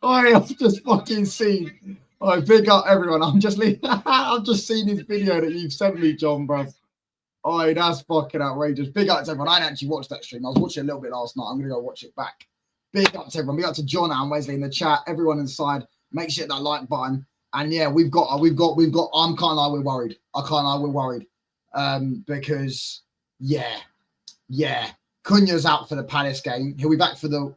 I've just fucking seen. Oh, big up everyone. I've just seen this video that you've sent me, John, bro. Oh, that's fucking outrageous. Big up to everyone. I didn't actually watch that stream. I was watching a little bit last night. I'm gonna go watch it back. Big up to everyone. Big up to John and Wesley in the chat. Everyone inside. Make sure that like button. And yeah, we've got. I'm kind of like we're worried. I can't lie, we're worried. Because yeah. Cunha's out for the Palace game. He'll be back for the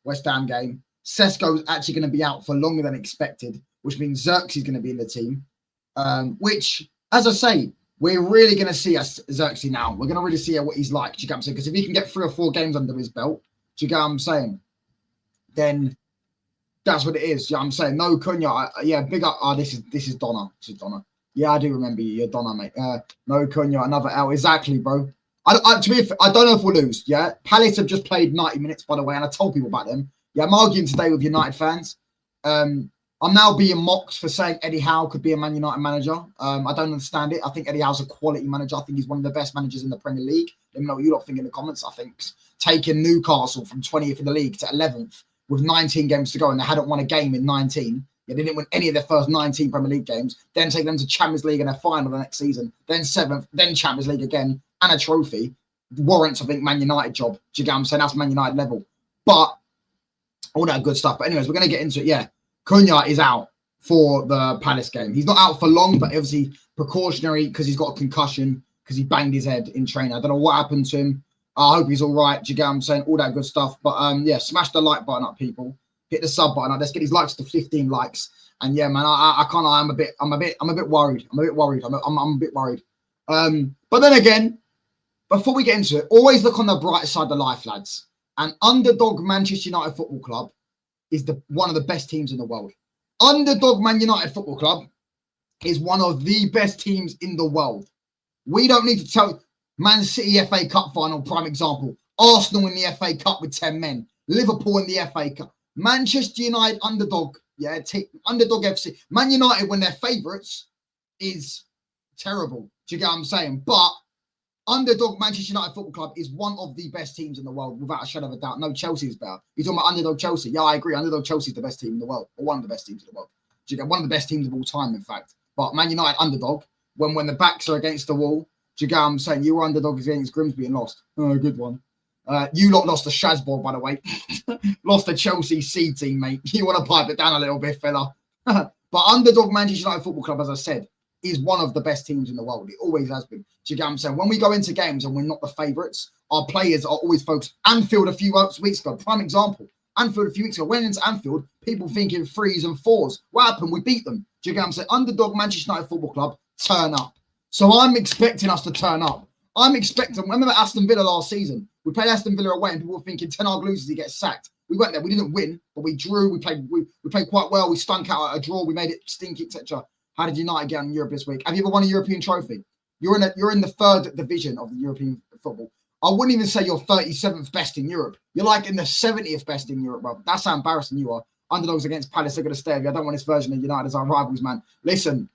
West Ham game. Sesko's actually going to be out for longer than expected, which means Xerxes going to be in the team. Which, as I say, we're really going to see Xerxes now. We're going to really see what he's like. Do you get what I'm saying? Because if he can get 3 or 4 games under his belt, do you get what I'm saying? Then that's what it is. Yeah, I'm saying no Cunha. Yeah, big up. This is Donna. This is Donna. Yeah, I do remember you. You're Donna, mate. No Cunha, another L. Exactly, bro. To me, I don't know if we'll lose. Yeah, Palace have just played 90 minutes, by the way, and I told people about them. Yeah, I'm arguing today with United fans. I'm now being mocked for saying Eddie Howe could be a Man United manager. I don't understand it. I think Eddie Howe's a quality manager. I think he's one of the best managers in the Premier League. Let me know what you lot think in the comments. I think taking Newcastle from 20th in the league to 11th with 19 games to go, and they hadn't won a game in 19. Yeah, they didn't win any of their first 19 Premier League games. Then take them to Champions League in their final the next season. Then 7th, then Champions League again, and a trophy. Warrants, I think, Man United job. Do you get what I'm saying? That's Man United level. But all that good stuff. But anyways, we're going to get into it. Yeah, Cunha is out for the Palace game. He's not out for long, but obviously precautionary because he's got a concussion because he banged his head in training. I don't know what happened to him. I hope he's all right. Do you get what I'm saying? All that good stuff. But yeah, smash the like button up, people. Hit the sub button up. Let's get these likes to 15 likes. And yeah, man, I can't. I'm a bit worried. I'm a bit worried. I'm a bit worried. But then again, before we get into it, always look on the bright side of life, lads. And underdog Manchester United Football Club is one of the best teams in the world. Underdog Man United Football Club is one of the best teams in the world. We don't need to tell Man City FA Cup final, prime example. Arsenal in the FA Cup with 10 men. Liverpool in the FA Cup. Manchester United underdog. Yeah, underdog FC. Man United, when they're favourites, is terrible. Do you get what I'm saying? But underdog Manchester United Football Club is one of the best teams in the world, without a shadow of a doubt. No, Chelsea is better. You're talking about underdog Chelsea. Yeah, I agree. Underdog Chelsea is the best team in the world, or one of the best teams in the world. Do you get one of the best teams of all time, in fact. But Man United underdog, when the backs are against the wall, do you get what I'm saying? You were underdogs against Grimsby and lost. Oh, good one. You lot lost to Shazball, by the way. Lost to Chelsea C team, mate. You want to pipe it down a little bit, fella. But underdog Manchester United Football Club, as I said, is one of the best teams in the world. It always has been. Do you get what I'm saying? When we go into games and we're not the favourites, our players are always focused. Anfield a few weeks ago, prime example. Anfield a few weeks ago, went into Anfield, people thinking 3s and 4s. What happened? We beat them. Do you get what I'm saying? Underdog Manchester United Football Club, turn up. So I'm expecting us to turn up. Remember Aston Villa last season? We played Aston Villa away and people were thinking 10 loses, he gets sacked. We went there, we didn't win, but we drew, we played quite well, we stunk out a draw, we made it stinky, etc. How did United get on Europe this week? Have you ever won a European trophy? You're in the 3rd division of the European football. I wouldn't even say you're 37th best in Europe. You're like in the 70th best in Europe, bro. That's how embarrassing you are. Underdogs against Palace are going to stay with you. I don't want this version of United as our rivals, man. Listen,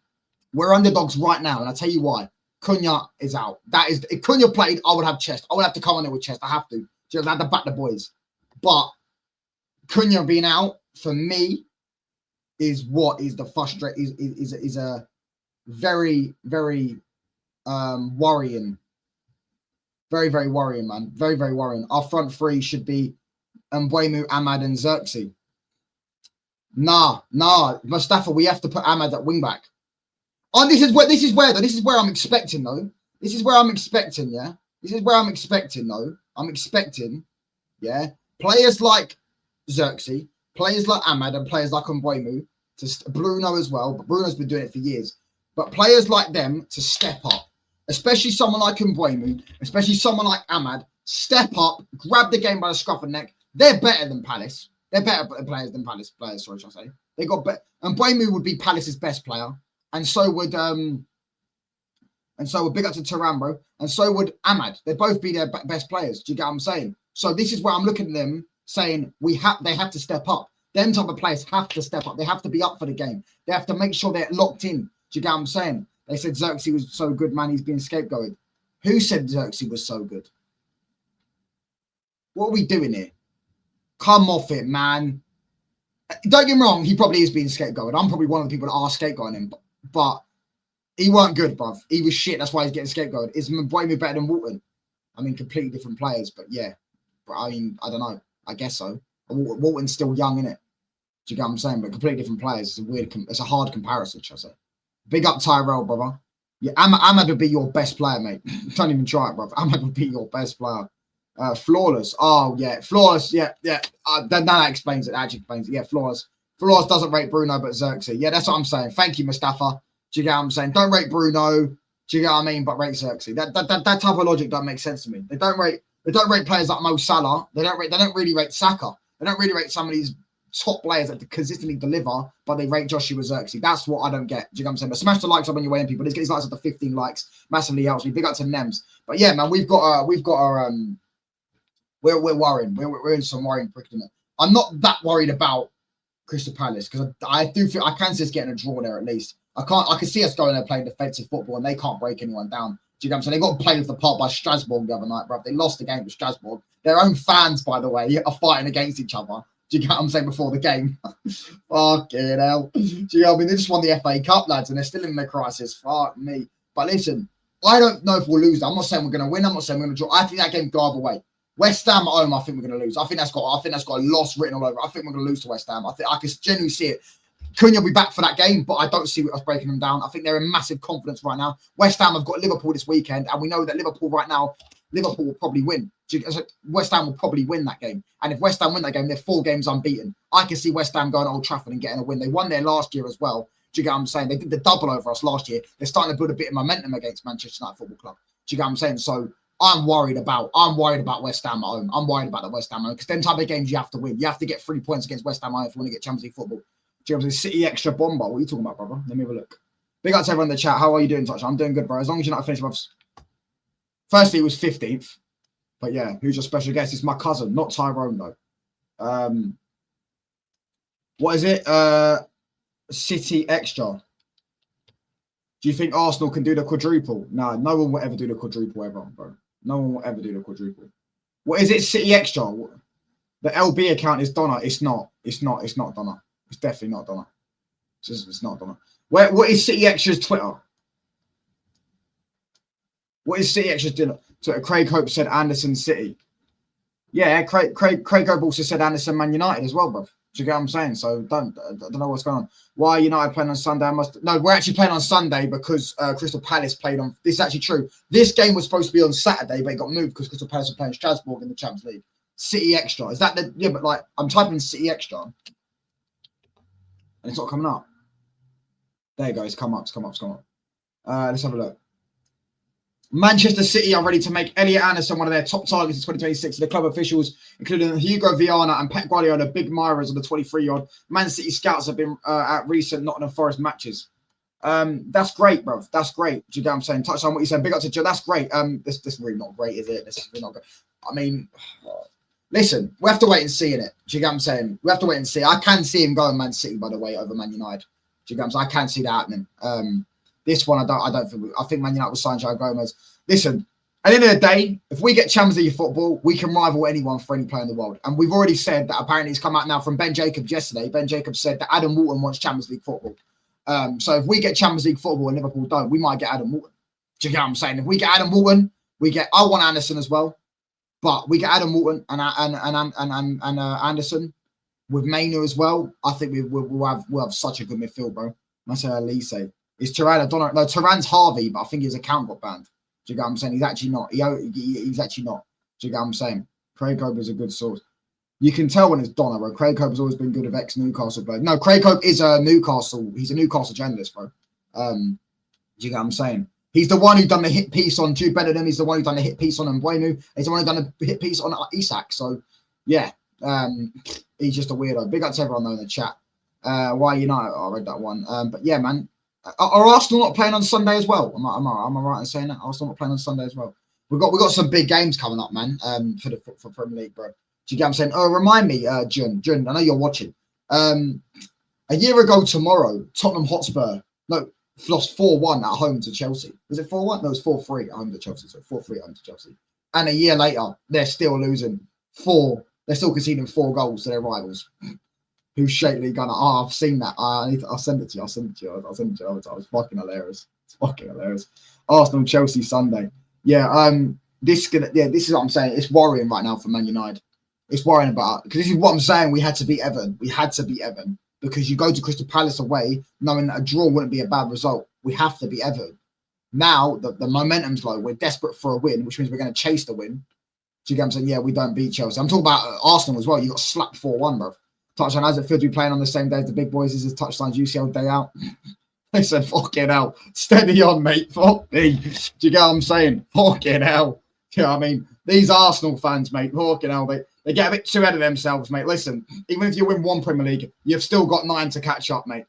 we're underdogs right now, and I'll tell you why. Cunha is out. That is, if Cunha played, I would have chest. I would have to come on there with chest. I have to. Just have to back the boys. But Cunha being out, for me, is what is the is a very, very worrying. Very, very worrying, man. Very, very worrying. Our front 3 should be Mbeumo, Ahmad, and Xerxes. Nah. Mustafa, we have to put Ahmad at wing back. Oh, this is where I'm expecting, though. This is where I'm expecting, yeah. This is where I'm expecting, though. I'm expecting, yeah, players like Xerxes, players like Ahmad, and players like Mbeumo, Bruno as well. But Bruno's been doing it for years. But players like them to step up, especially someone like Mbeumo, especially someone like Ahmad, step up, grab the game by the scruff of the neck. They're better than Palace. They're better players than Palace players. Sorry, should I say? They got better. And Mbeumo would be Palace's best player. And so would big up to Turan, bro. And so would Ahmad. They'd both be their best players. Do you get what I'm saying? So this is where I'm looking at them saying they have to step up. Them type of players have to step up. They have to be up for the game. They have to make sure they're locked in. Do you get what I'm saying? They said Xerxes was so good, man. He's being scapegoated. Who said Xerxes was so good? What are we doing here? Come off it, man. Don't get me wrong, he probably is being scapegoated. I'm probably one of the people that are scapegoating him, but he weren't good, bruv. He was shit. That's why he's getting scapegoated. Is Mbeumo better than Walton? I mean, completely different players, but yeah. But I mean, I don't know. I guess so. Walton's still young, innit? Do you get what I'm saying? But completely different players. It's a hard comparison, shall I say. Big up Tyrell, brother. Yeah, I'm ever be your best player, mate. Don't even try it, brother. I'm ever be your best player. Flawless. Oh, yeah. Flawless. Yeah. That explains it. That actually explains it. Yeah, flawless. Flawless doesn't rate Bruno, but Xerxes. Yeah, that's what I'm saying. Thank you, Mustafa. Do you get what I'm saying? Don't rate Bruno. Do you get what I mean? But rate Xerxes. That type of logic doesn't make sense to me. They don't rate players like Mo Salah. They don't really rate Saka. They don't really rate some of these top players that consistently deliver, but they rate Joshua Xerxes. That's what I don't get. Do you get what I'm saying? But smash the likes up on your way in, people. Let's get these likes up to 15 likes. Massively helps me. Big up to Nems. But yeah, man, we're worrying. We're in some worrying predicament. I'm not that worried about Crystal Palace because I do feel I can see us getting a draw there at least. I can see us going there playing defensive football and they can't break anyone down. Do you get what I'm saying? They got played with the part by Strasbourg the other night, bro. They lost the game with Strasbourg. Their own fans, by the way, are fighting against each other. Do you get what I'm saying before the game? Fucking hell. Do you know what I mean? They just won the FA Cup, lads, and they're still in the crisis. Fuck me. But listen, I don't know if we'll lose that. I'm not saying we're going to win. I'm not saying we're going to draw. I think that game go either way. West Ham at home, I think we're going to lose. I think that's got a loss written all over. I think we're going to lose to West Ham. I can genuinely see it. Cunha will be back for that game, but I don't see us breaking them down. I think they're in massive confidence right now. West Ham have got Liverpool this weekend, and we know that Liverpool right now, Liverpool will probably win. West Ham will probably win that game. And if West Ham win that game, they're 4 games unbeaten. I can see West Ham going to Old Trafford and getting a win. They won there last year as well. Do you get what I'm saying? They did the double over us last year. They're starting to build a bit of momentum against Manchester United Football Club. Do you get what I'm saying? So I'm worried about West Ham at home. I'm worried about the West Ham at home because them type of games you have to win. You have to get 3 points against West Ham at home if you want to get Champions League football. Do you know what I'm saying? City extra bomber. What are you talking about, brother? Let me have a look. Big up to everyone in the chat. How are you doing, Touch? I'm doing good, bro. As long as you're not finished above. Firstly, it was 15th. But yeah, who's your special guest? It's my cousin, not Tyrone, though. What is it? City extra. Do you think Arsenal can do the quadruple? No, no one will ever do the quadruple ever, bro. No one will ever do the quadruple. What is it? City extra. The LB account is Donna. It's not. It's not Donna. It's definitely not Donna. It's not Donna. What is City extra's Twitter? What is City extra's dinner? So Craig Hope said Anderson City. Yeah, Craig Hope also said Anderson Man United as well, bro. Do you get what I'm saying? So I don't know what's going on. Why United playing on Sunday? No, we're actually playing on Sunday because Crystal Palace played on. This is actually true. This game was supposed to be on Saturday, but it got moved because Crystal Palace are playing Strasbourg in the Champions League. City extra. Is that the? Yeah, but like I'm typing City extra, and it's not coming up. There you go. It's come up. Let's have a look. Manchester City are ready to make Elliot Anderson one of their top targets in 2026. The club officials, including Hugo Viana and Pep Guardiola, big admirers of the 23-year-old. Man City scouts have been at recent Nottingham Forest matches. That's great, bro. That's great. Do you get what I'm saying? Touch on what you said. Big up to Joe. That's great. This is really not great, is it? This is really not great. I mean, listen, we have to wait and see in it. Do you get what I'm saying? We have to wait and see. I can see him going Man City, by the way, over Man United. Do you get what I'm saying? I can see that happening. This one, I think Man United will sign Joe Gomez. Listen, at the end of the day, if we get Champions League football, we can rival anyone for any player in the world. And we've already said that apparently it's come out now from Ben Jacobs yesterday. Ben Jacobs said that Adam Walton wants Champions League football. So if we get Champions League football and Liverpool don't, we might get Adam Walton. Do you get what I'm saying? If we get Adam Walton, I want Anderson as well. But we get Adam Walton and Anderson with Mainu as well. I think we'll have such a good midfield, bro. That's what Elise say. Is Turan? I don't know. No, Turan's Harvey, but I think his account got banned. Do you get what I'm saying? He's actually not. He's actually not. Do you get what I'm saying? Craig Hope is a good source. You can tell when it's Donna, bro. Craig Hope has always been good with ex-Newcastle player. No, Craig Hope is a Newcastle. He's a Newcastle journalist, bro. Do you get what I'm saying? He's the one who done the hit piece on Jude Bellingham. He's the one who done the hit piece on Mbeumo. He's the one who done the hit piece on Isak. So, yeah, he's just a weirdo. Big up to everyone though in the chat. Why United? I read that one. But yeah, man. Are Arsenal not playing on Sunday as well? Am I right in saying that? Arsenal not playing on Sunday as well? We got some big games coming up, man. For Premier League, bro. Do you get what I'm saying? Oh, remind me, Jun. I know you're watching. A year ago tomorrow, Tottenham Hotspur. No, lost 4-1 at home to Chelsea. Was it 4-1? No, it was 4-3 at home to Chelsea. So 4-3 at home to Chelsea. And a year later, they're still losing they're still conceding 4 goals to their rivals. Who's shakily gonna? Oh, I've seen that. I'll send it to you. I'll send it to you. It's fucking hilarious. It's fucking hilarious. Arsenal Chelsea Sunday. Yeah. This is what I'm saying. It's worrying right now for Man United. It's worrying about, because this is what I'm saying. We had to beat Everton. Because you go to Crystal Palace away, knowing that a draw wouldn't be a bad result. We have to beat Everton. Now the momentum's low. We're desperate for a win, which means we're going to chase the win. Do you get what I'm saying? Yeah, we don't beat Chelsea. I'm talking about Arsenal as well. You got slapped 4-1, bro. Touchline, as it feels to be playing on the same day as the big boys. Is his touchlines UCL day out? They said, fucking hell. Steady on, mate. Fuck me. Do you get what I'm saying? Fucking hell. Do you know what I mean? These Arsenal fans, mate, fucking hell, they get a bit too ahead of themselves, mate. Listen, even if you win 1 Premier League, you've still got 9 to catch up, mate.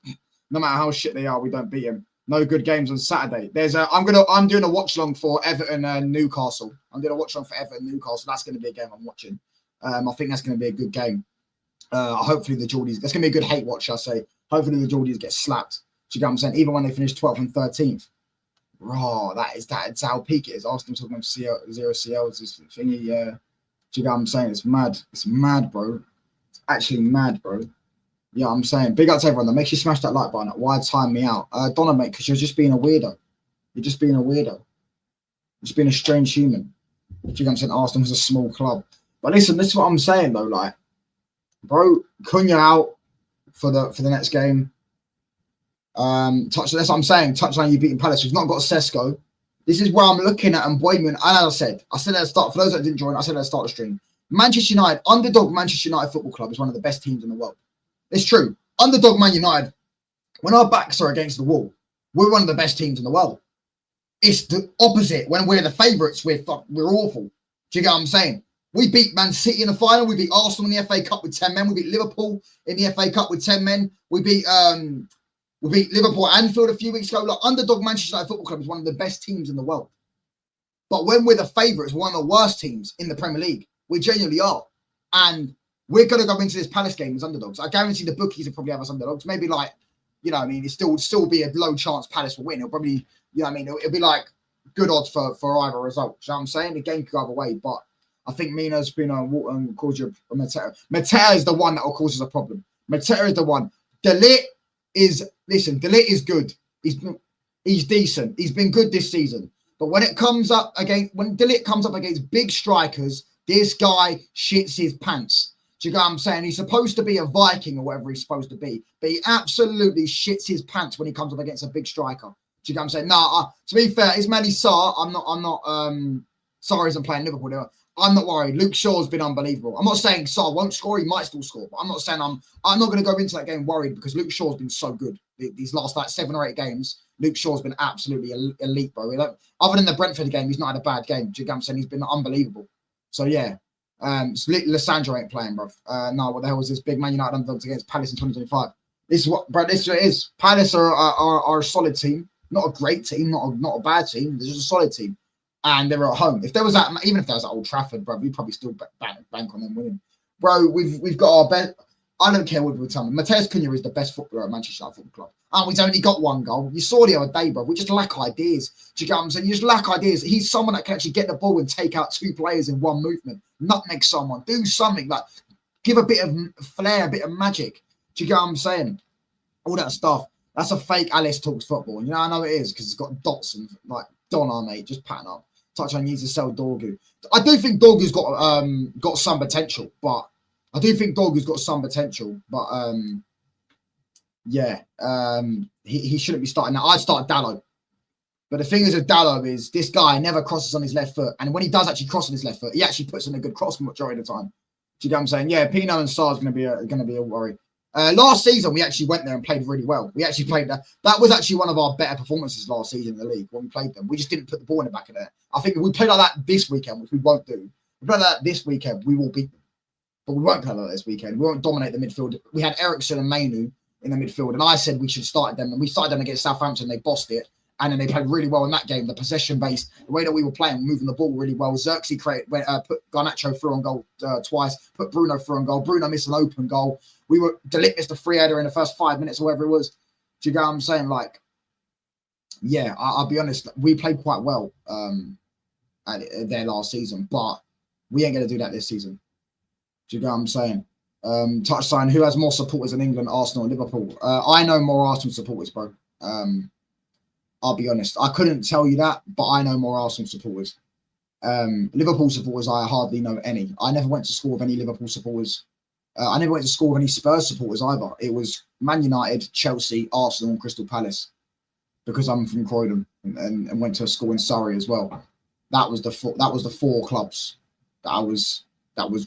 No matter how shit they are, we don't beat them. No good games on Saturday. I'm doing a watch long for Everton and Newcastle. I'm doing a watch long for Everton and Newcastle. That's going to be a game I'm watching. I think that's going to be a good game. Hopefully the Geordies. That's going to be a good hate watch, I say. Hopefully the Geordies get slapped. Do you get what I'm saying? Even when they finish 12th and 13th. Raw, that's how peak it is. Arsenal talking about 0 CLs, this thingy. Do you get what I'm saying? It's mad. It's mad, bro. It's actually mad, bro. Yeah, I'm saying. Big up to everyone. That makes you smash that like button. Why time me out? Donna, mate, because you're just being a weirdo. You're just being a weirdo. You're just being a strange human. Do you get what I'm saying? Arsenal was a small club. But listen, this is what I'm saying though. Like, bro, Cunha out for the next game. That's what I'm saying. Touchline, you beating Palace. We've not got Sesko. This is where I'm looking at and Boyman. And I said at the start, for those that didn't join, I said at the start of the stream, Manchester United, underdog Manchester United Football Club is one of the best teams in the world. It's true. Underdog Man United, when our backs are against the wall, we're one of the best teams in the world. It's the opposite. When we're the favourites, we're awful. Do you get what I'm saying? We beat Man City in the final. We beat Arsenal in the FA Cup with 10 men. We beat Liverpool in the FA Cup with 10 men. We beat Liverpool at Anfield a few weeks ago. Like, underdog Manchester United Football Club is one of the best teams in the world. But when we're the favourites, we're one of the worst teams in the Premier League. We genuinely are. And we're going to go into this Palace game as underdogs. I guarantee the bookies will probably have us underdogs. Maybe like, you know what I mean? It still be a low chance Palace will win. It'll probably, you know what I mean? It'll be like good odds for either result. You know what I'm saying? The game could go either way. But I think Mina's been on cause you a Mateta. Mateta is the one that will cause us a problem. Mateta is the one. De Ligt is good. He's decent. He's been good this season. But when De Ligt comes up against big strikers, this guy shits his pants. Do you get what I'm saying? He's supposed to be a Viking or whatever he's supposed to be, but he absolutely shits his pants when he comes up against a big striker. Do you get what I'm saying? No, to be fair, Ismaili Sarr, I'm not Sarr isn't playing Liverpool now. I'm not worried. Luke Shaw's been unbelievable. I'm not saying Sarr won't score. He might still score, but I'm not saying I'm not going to go into that game worried because Luke Shaw's been so good. These last 7 or 8 games, Luke Shaw's been absolutely elite, bro. Other than the Brentford game, he's not had a bad game. Do you get what I'm saying? He's been unbelievable. So yeah. Lissandro ain't playing, bro. No, what the hell was this big Man United underdogs against Palace in 2025? This is what, bro. This is Palace are a solid team, not a great team, not a bad team. They're just a solid team, and they're at home. If there was that, even if there was at Old Trafford, bro, we'd probably still bank on them winning, bro. We've got our best. I don't care what people tell me. Matheus Cunha is the best footballer at Manchester United Football Club. And we've only got 1 goal. You saw the other day, bro. We just lack ideas. Do you get what I'm saying? You just lack ideas. He's someone that can actually get the ball and take out 2 players in 1 movement. Nutmeg someone. Do something. Like, give a bit of flair, a bit of magic. Do you get what I'm saying? All that stuff. That's a fake Alice Talks football. You know, I know it is because it's got dots and like Donna, mate. Just pattern up. Touchline needs to sell Dorgu. I do think Dorgu's got some potential, but he shouldn't be starting now. I'd start Dalot. But the thing is with Dalot is this guy never crosses on his left foot. And when he does actually cross on his left foot, he actually puts in a good cross majority of the time. Do you get what I'm saying? Yeah, Pino and Sarr is going to be a worry. Last season, we actually went there and played really well. We actually played that. That was actually one of our better performances last season in the league when we played them. We just didn't put the ball in the back of there. I think if we play like that this weekend, which we won't do, if we play like that this weekend, we will beat them. But we won't play like that this weekend. We won't dominate the midfield. We had Ericsson and Mainu in the midfield, and I said we should start them, and we started them against Southampton. They bossed it, and then they played really well in that game. The possession-based, the way that we were playing, moving the ball really well. Xerxes put Garnacho through on goal twice, put Bruno through on goal. Bruno missed an open goal. De Ligt missed a free header in the first 5 minutes or whatever it was. Do you get what I'm saying? Like, yeah, I'll be honest. We played quite well at their last season, but we ain't gonna do that this season. Do you get what I'm saying? Touchline, who has more supporters in England, Arsenal, or Liverpool? I know more Arsenal supporters, bro. I'll be honest. I couldn't tell you that, but I know more Arsenal supporters. Liverpool supporters, I hardly know any. I never went to school with any Liverpool supporters. I never went to school with any Spurs supporters either. It was Man United, Chelsea, Arsenal, and Crystal Palace, because I'm from Croydon and went to a school in Surrey as well. That was the four clubs that was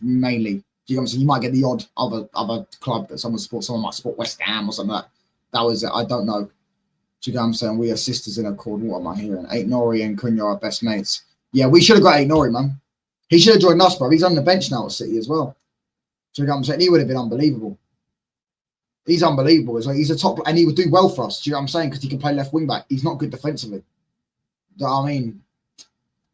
mainly. Do you know what I'm saying? You might get the odd other club that someone supports. Someone might support West Ham or something like that. That was it. I don't know. Do you know what I'm saying? We are sisters in accord. What am I hearing? Eight Nori and Cunha are best mates. Yeah, we should have got Eight Nori, man. He should have joined us, bro. He's on the bench now at City as well. Do you know what I'm saying? He would have been unbelievable. He's unbelievable. It's like he's a top, and he would do well for us. Do you know what I'm saying? Because he can play left wing back. He's not good defensively. Do you know what I mean?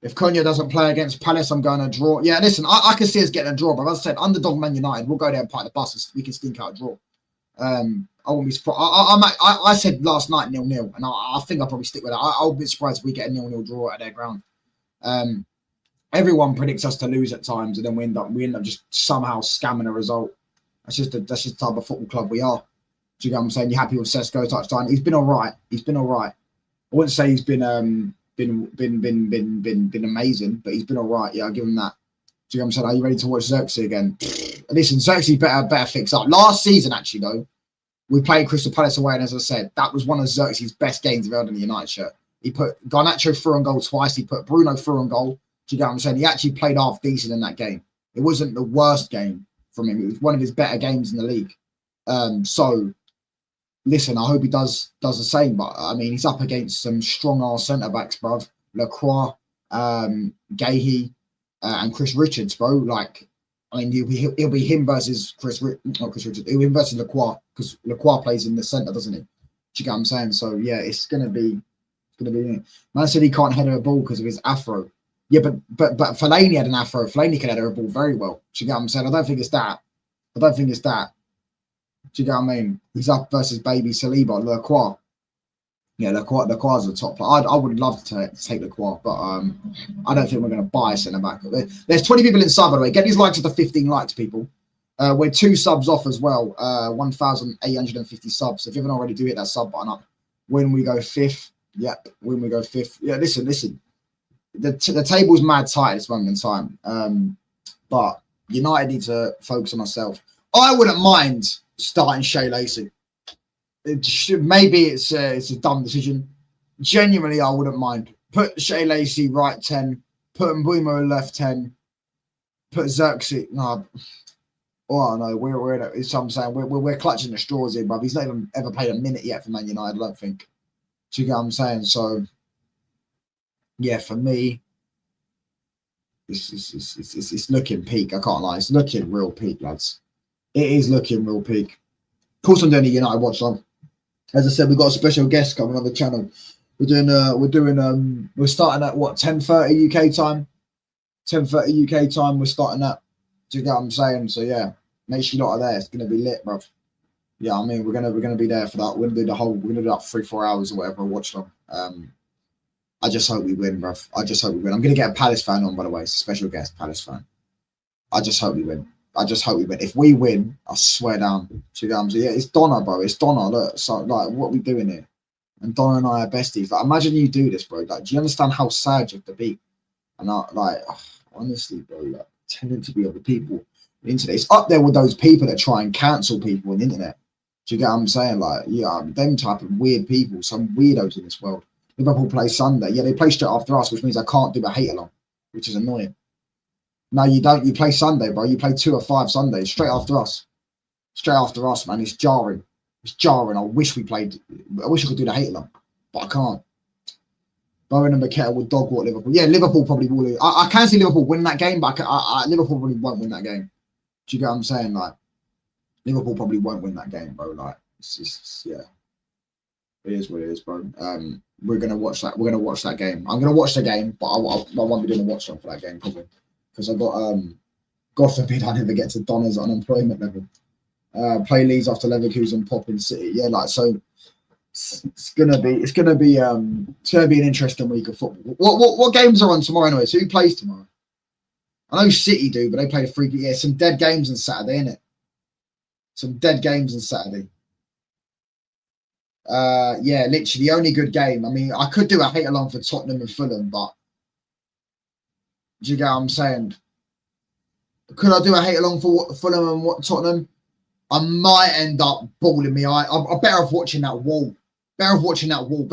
If Cunha doesn't play against Palace, I'm going to draw. Yeah, listen, I can see us getting a draw, but as I said, underdog Man United, we'll go there and park the buses. We can stink out a draw. I won't be surprised. I said last night 0-0, and I think I'll probably stick with that. I'll be surprised if we get a 0-0 draw at their ground. Everyone predicts us to lose at times, and then we end up just somehow scamming a result. That's just the type of football club we are. Do you know what I'm saying? You're happy with Sesko touchdown? He's been all right. I wouldn't say he's been amazing, but he's been all right. Yeah, I'll give him that. Do you know what I'm saying? Are you ready to watch Xerxes again? Listen, Xerxes better fix up. Last season, actually, though, we played Crystal Palace away, and as I said, that was one of Xerxes' best games I've held in the United shirt. He put Garnacho through on goal twice. He put Bruno through on goal. Do you know what I'm saying? He actually played half decent in that game. It wasn't the worst game from him. It was one of his better games in the league. So, listen, I hope he does the same. But, I mean, he's up against some strong-ass centre-backs, bruv. Lacroix, Gahey, and Chris Richards, bro. Like, I mean, he'll be him versus not Chris Richards. He'll be him versus Lacroix, because Lacroix plays in the centre, doesn't he? Do you get what I'm saying? So, yeah, it's going to be... Man said he can't header a ball because of his afro. Yeah, but Fellaini had an afro. Fellaini can header a ball very well. Do you get what I'm saying? I don't think it's that. Do you get what I mean? He's up versus baby Saliba, Lacroix. Yeah, Lacroix's a top player. I would love to take Lacroix, but I don't think we're going to buy a centre back. There's 20 people in sub, by the way. Get these likes to the 15 likes, people. We're 2 subs off as well. 1,850 subs. So if you haven't already, do hit that sub button up. When we go 5th. Yep, when we go 5th. Yeah, listen. The table's mad tight at this moment in time. But United need to focus on ourselves. I wouldn't mind starting Shea Lacey. Maybe it's a dumb decision. Genuinely, I wouldn't mind. Put Shea Lacey right 10. Put Mbeumo left 10. Put Xerxes. No, oh no, we're in it. It's what I'm saying. We're clutching the straws here, bruv. He's not even ever played a minute yet for Man United, I don't think. Do you get what I'm saying? So, yeah, for me, it's looking peak. I can't lie. It's looking real peak, lads. It is looking real peak. Of course, I'm doing a United watch on. As I said, we've got a special guest coming on the channel. We're starting at what, 10:30 UK time? 10:30 UK time. We're starting at. Do you get what I'm saying? So yeah, make sure you lot are there. It's gonna be lit, bruv. Yeah, I mean, we're gonna be there for that. We're gonna do that 3-4 hours or whatever. Watch them. I just hope we win, bruv. I just hope we win. I'm gonna get a Palace fan on, by the way. It's a special guest, Palace fan. I just hope we win. If we win, I swear down. Do you know what I'm saying? Yeah, it's Donna, bro. It's Donna. Look, so like, what are we doing here? And Donna and I are besties. Like, imagine you do this, bro. Like, do you understand how sad you have to be? And honestly, bro, like, tending to be other people. The internet, it's up there with those people that try and cancel people on the internet. Do you get what I'm saying? Like, yeah, them type of weird people, some weirdos in this world. Liverpool play Sunday. Yeah, they play straight after us, which means I can't do a hate along, which is annoying. No, you don't. You play Sunday, bro. You play 2 or 5 Sundays straight after us. Straight after us, man. It's jarring. I wish we played. I wish I could do the hate along, but I can't. Bowen and McKettle will dog walk Liverpool. Yeah, Liverpool probably will. I can see Liverpool win that game, but Liverpool probably won't win that game. Do you get what I'm saying? Like, Liverpool probably won't win that game, bro. Like, it's just, yeah. It is what it is, bro. We're gonna watch that. We're gonna watch that game. I'm gonna watch the game, but I won't be doing a watch on for that game probably, because I got God forbid I never get to Donna's unemployment level. Play Leeds after Leverkusen, pop in City. Yeah, like so It's gonna be an interesting week of football. What games are on tomorrow anyway? So who plays tomorrow? I know City do, but they play the free. Yeah, some dead games on Saturday, innit? Some dead games on Saturday. Yeah, literally the only good game. I mean, I could do a hate along for Tottenham and Fulham, but do you get what I'm saying? Could I do a hate along for Fulham and what Tottenham? I might end up balling me eye. I'm better off watching that wall. Better off watching that wall,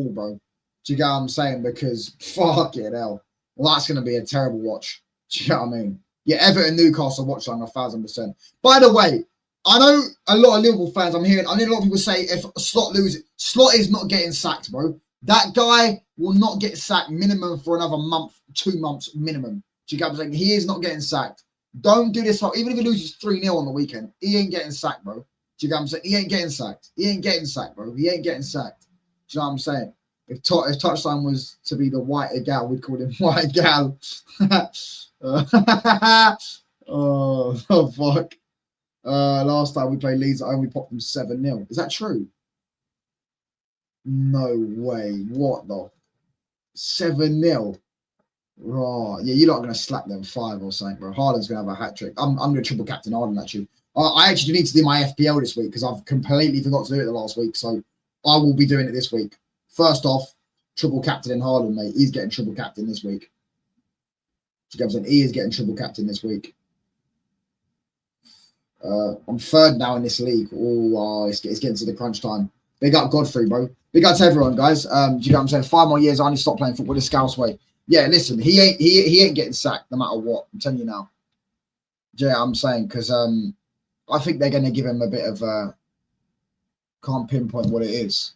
bro. Do you get what I'm saying? Because fucking hell. Well, that's going to be a terrible watch. Do you get what I mean? Yeah, Everton, Newcastle watch on 1,000%. By the way, I know a lot of Liverpool fans, I need a lot of people say if Slot loses, Slot is not getting sacked, bro. That guy will not get sacked minimum for another month, 2 months minimum. Do you get what I'm saying? He is not getting sacked. Don't do this. Even if he loses 3-0 on the weekend, he ain't getting sacked, bro. Do you get what I'm saying? He ain't getting sacked. He ain't getting sacked, bro. He ain't getting sacked. Do you know what I'm saying? If Touchline was to be the white gal, we'd call him White Gal. Oh, fuck. Last time we played Leeds at home, we popped them 7-0. Is that true? No way. What the? 7-0. Right. Yeah, you're not going to slap them 5 or something, bro. Haaland's going to have a hat trick. I'm going to triple captain Haaland, actually. I actually need to do my FPL this week because I've completely forgot to do it the last week. So I will be doing it this week. First off, triple captain in Haaland, mate. He's getting triple captain this week. He is getting triple captain this week. I'm third now in this league. It's getting to the crunch time. Big up Godfrey, bro. Big up to everyone, guys. Do you know what I'm saying? 5 more years, I only stop playing football the Scouse way. Yeah, listen, he ain't getting sacked no matter what. I'm telling you now. Do you know what I'm saying? Because I think they're going to give him a bit of can't pinpoint what it is.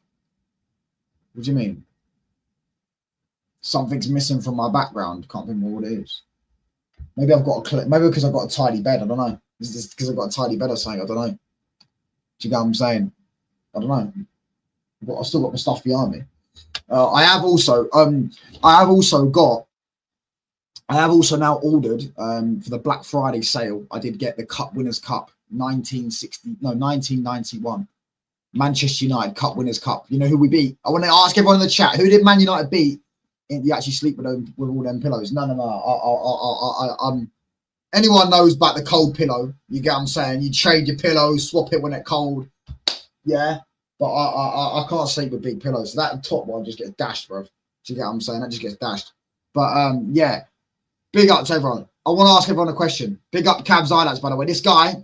What do you mean? Something's missing from my background. Can't pinpoint what it is. Maybe I've got maybe because I've got a tidy bed. I don't know. Is this because I've got a tidy bed or something? I don't know. Do you get what I'm saying? I don't know. But I've still got my stuff behind me. I have also now ordered for the Black Friday sale. I did get the Cup Winners' Cup 1991 Manchester United Cup Winners' Cup. You know who we beat? I want to ask everyone in the chat, who did Man United beat? You actually sleep with all them pillows? No. Anyone knows about the cold pillow? You get what I'm saying? You trade your pillows, swap it when it's cold. Yeah. But I can't sleep with big pillows. So that top one just gets dashed, bro. Do you get what I'm saying? That just gets dashed. But yeah. Big up to everyone. I want to ask everyone a question. Big up Cavs Islands, by the way. This guy,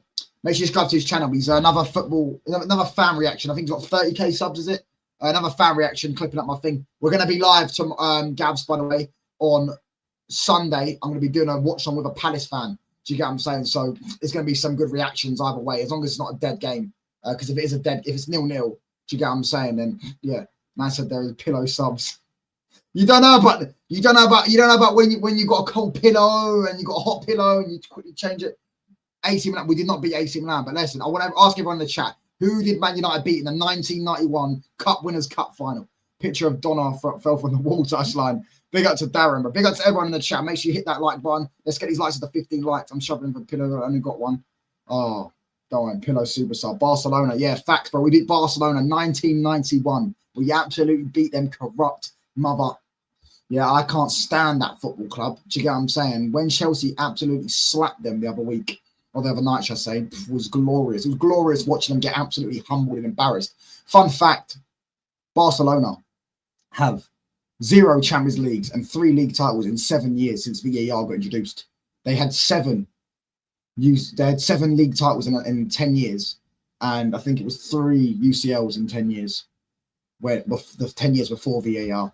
make sure you subscribe to his channel. He's another fan reaction. I think he's got 30k subs, is it? Another fan reaction, clipping up my thing. We're going to be live to Gavs, by the way, on Sunday. I'm going to be doing a watch on with a Palace fan. Do you get what I'm saying? So it's going to be some good reactions either way, as long as it's not a dead game. Because if it's 0-0, do you get what I'm saying? Then yeah, man said there is pillow subs. You don't know about when you got a cold pillow and you got a hot pillow and you quickly change it. AC Milan, we did not beat AC Milan, but listen, I want to ask everyone in the chat, who did Man United beat in the 1991 Cup Winners' Cup final? Picture of Donna fell from the wall touchline. Big up to Darren, but big up to everyone in the chat. Make sure you hit that like button. Let's get these likes to 15 likes. I'm shoving for pillow. I only got one. Oh, don't worry, pillow superstar. Barcelona, yeah, facts, bro. We beat Barcelona 1991. We absolutely beat them corrupt mother. Yeah, I can't stand that football club. Do you get what I'm saying? When Chelsea absolutely slapped them the other week, or the other night, should I say, it was glorious. It was glorious watching them get absolutely humbled and embarrassed. Fun fact, Barcelona have 0 Champions Leagues and 3 league titles in 7 years since VAR got introduced. They had 7 league titles in 10 years. And I think it was 3 UCLs in 10 years. Where the 10 years before VAR.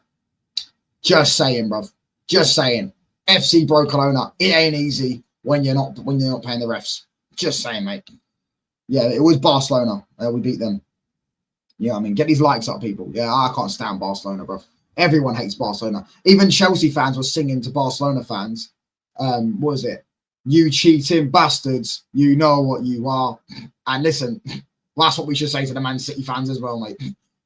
Just saying, bruv. Just saying. FC Barcelona, it ain't easy when you're not paying the refs. Just saying, mate. Yeah, it was Barcelona. We beat them. Yeah, I mean, get these likes up, people. Yeah, I can't stand Barcelona, bruv. Everyone hates Barcelona. Even Chelsea fans were singing to Barcelona fans. What was it? You cheating bastards. You know what you are. And listen, that's what we should say to the Man City fans as well, mate.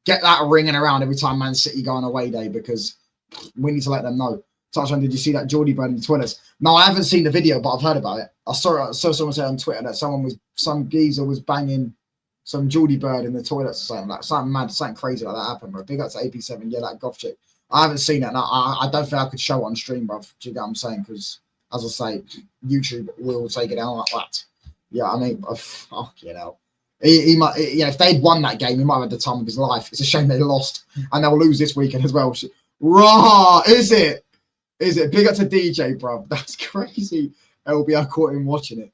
Get that ringing around every time Man City go on away day because we need to let them know. Touchdown, did you see that Geordie bird in the toilets? No, I haven't seen the video, but I've heard about it. I saw someone say on Twitter that some geezer was banging some Geordie bird in the toilets or something like something mad, something crazy like that happened, bro. Big up to AP7, yeah, that goth chick. I haven't seen it, and I don't think I could show it on stream, bro. Do you get what I'm saying? Because as I say, YouTube will take it down like that. Yeah, I mean, fuck, you know. He might, yeah. If they'd won that game, he might have had the time of his life. It's a shame they lost, and they'll lose this weekend as well. Raw, is it? Is it? Big up to DJ, bro. That's crazy. LB, I caught him watching it.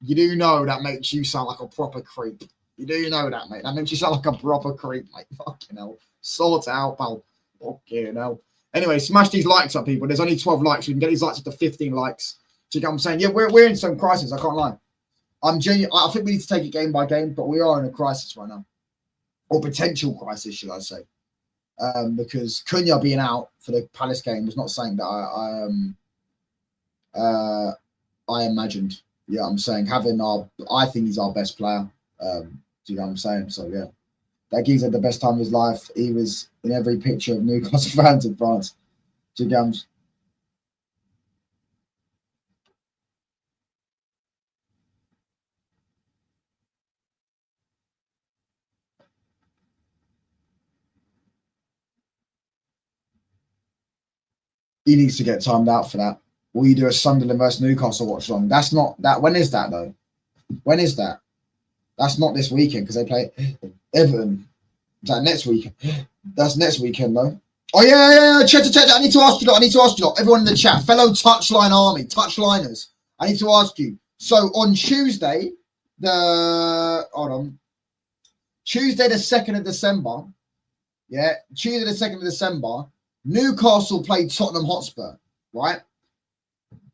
You do know that makes you sound like a proper creep. You do know that, mate. That makes you sound like a proper creep, mate. Fucking hell. Sort it out, pal. Fucking hell. Anyway, smash these likes up, people. There's only 12 likes. We can get these likes up to 15 likes. Do you get what I'm saying? Yeah, we're in some crisis. I can't lie. I'm genuine. I think we need to take it game by game, but we are in a crisis right now, or potential crisis, should I say? Because Cunha being out for the Palace game was not something that I imagined. Yeah, I'm saying I think he's our best player. Do you know what I'm saying? So yeah, that geezer had the best time of his life. He was in every picture of Newcastle fans in France. Do you get what I'm saying? He needs to get timed out for that. Will you do a Sunderland versus Newcastle watch along? That's not that. When is that though? When is that? That's not this weekend because they play Everton. Is that next weekend? That's next weekend though. Oh yeah. Chat. I need to ask you lot. Everyone in the chat, fellow touchline army, touchliners. I need to ask you. So on Tuesday, Tuesday the 2nd of December. Yeah, Tuesday the 2nd of December. Newcastle play Tottenham Hotspur, right?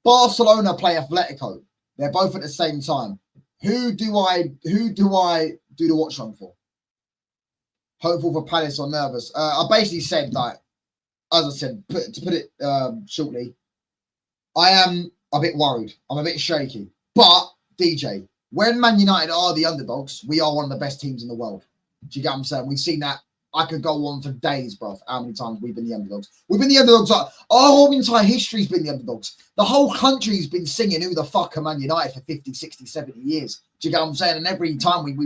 Barcelona play Atletico. They're both at the same time. Who do I do the watch on for? Hopeful for Palace or nervous? I basically said that, as I said, to put it shortly, I am a bit worried. I'm a bit shaky. But DJ, when Man United are the underdogs, we are one of the best teams in the world. Do you get what I'm saying? We've seen that. I could go on for days, bro. How many times we've been the underdogs? We've been the underdogs. Our whole entire history's been the underdogs. The whole country's been singing who the fuck are Man United for 50, 60, 70 years. Do you get what I'm saying? And every time we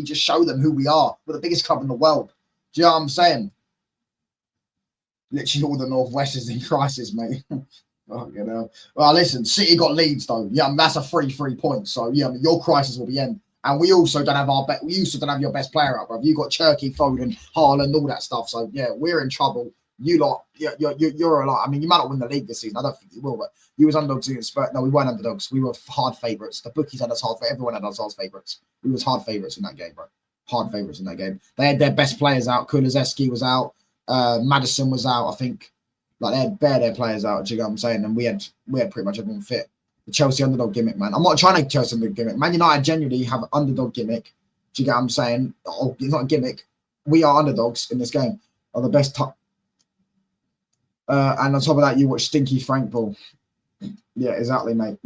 just show them who we are. We're the biggest club in the world. Do you know what I'm saying? Literally all the Northwest is in crisis, mate. Oh, you know. Well, listen, City got Leeds though. Yeah, that's a 3 points. So yeah, your crisis will be end. And we also don't have your best player up, bro. You got Cherky, Foden, Haaland, all that stuff. So yeah, we're in trouble. You lot, you're a lot. I mean, you might not win the league this season. I don't think you will, but you was underdogs against Spurs. No, we weren't underdogs. We were hard favourites. The bookies had us hard. Everyone had us hard favourites. We was hard favourites in that game, bro. Hard favourites in that game. They had their best players out. Kulusevski was out. Madison was out. I think. Like they had their players out. Do you know what I'm saying? And we had pretty much everyone fit. The Chelsea underdog gimmick, man. I'm not trying to Chelsea underdog gimmick. Man United genuinely have an underdog gimmick. Do you get what I'm saying? Oh, it's not a gimmick. We are underdogs in this game. Are the best. And on top of that, you watch Stinky Frank Ball. Yeah, exactly, mate.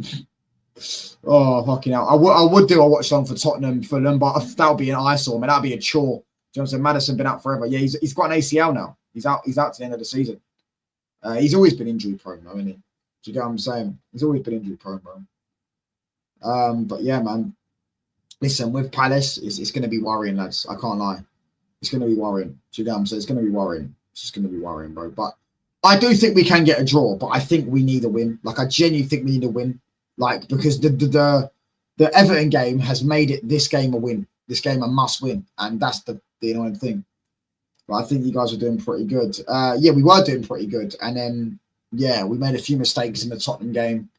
Oh, fucking hell. I would do a watch on for Tottenham, Fulham, but that would be an eyesore, man. That would be a chore. Do you know what I'm saying? Madison been out forever. Yeah, he's got an ACL now. He's out to the end of the season. He's always been injury prone, though, isn't he? Do you get what I'm saying? He's always been injury prone, bro. But yeah, man. Listen, with Palace, it's going to be worrying, lads. I can't lie. It's going to be worrying. Do you get what I'm saying? It's going to be worrying. It's just going to be worrying, bro. But I do think we can get a draw, but I think we need a win. Like, I genuinely think we need a win. Like, because the Everton game has made this game a win. This game a must win. And that's the annoying thing. But I think you guys are doing pretty good. Yeah, we were doing pretty good. And then, yeah, we made a few mistakes in the Tottenham game.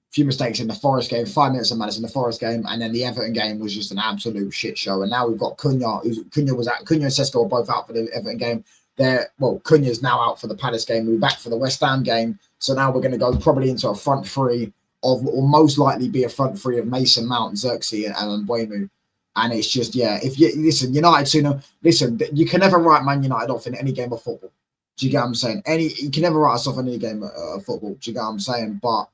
A few mistakes in the Forest game. 5 minutes of madness in the Forest game. And then the Everton game was just an absolute shit show. And now we've got Cunha. Cunha and Sesko were both out for the Everton game. Cunha's now out for the Palace game. We're back for the West Ham game. So now we're going to go probably into a front three of what will most likely be a front three of Mason Mount, Xerxes, and Mbeumo. And it's just, yeah, if you listen, United sooner, listen, you can never write Man United off in any game of football. Do you get what I'm saying? You can never write us off in any game of football. Do you get what I'm saying? But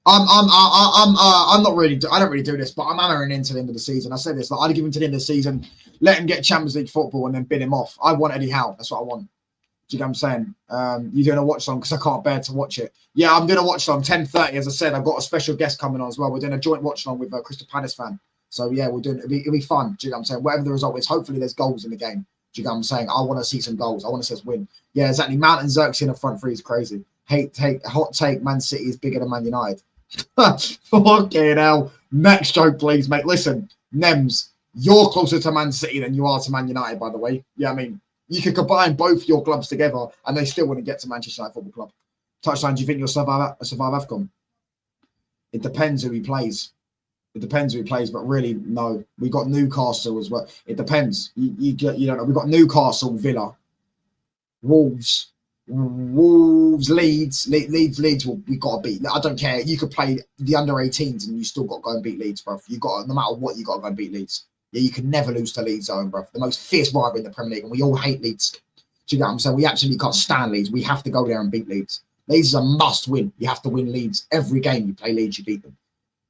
I'm not really, I don't really do this, but I'm hammering into the end of the season. I said this, like, I'd give him to the end of the season, let him get Champions League football and then bin him off. I want Eddie Howe. That's what I want. Do you get what I'm saying? You're doing a watch song because I can't bear to watch it. Yeah, I'm doing a watch song 10:30. As I said, I've got a special guest coming on as well. We're doing a joint watch song with a Crystal Palace fan. So yeah, we'll do it. It'll be fun. Do you know what I'm saying? Whatever the result is, hopefully there's goals in the game. Do you know what I'm saying? I want to see some goals. I want to see us win. Yeah, exactly. Mount and Xerxes in the front three is crazy. Hot take. Man City is bigger than Man United. Fucking hell. Next joke, please, mate. Listen, Nems, you're closer to Man City than you are to Man United, by the way. Yeah, I mean, you could combine both your clubs together and they still wouldn't get to Manchester United Football Club. Touchline, do you think you'll survive AFCON? It depends who he plays. It depends who he plays, but really, no. We've got Newcastle as well. It depends. You don't know. We've got Newcastle, Villa, Wolves, Leeds. Leeds. We got to beat. I don't care. You could play the under-18s and you still got to go and beat Leeds, bro. You got, no matter what, you got to go and beat Leeds. Yeah, you can never lose to Leeds, Owen, bro. The most fierce rivalry in the Premier League, and we all hate Leeds. Do you know what I'm saying? We absolutely can't stand Leeds. We have to go there and beat Leeds. Leeds is a must-win. You have to win Leeds every game you play Leeds. You beat them,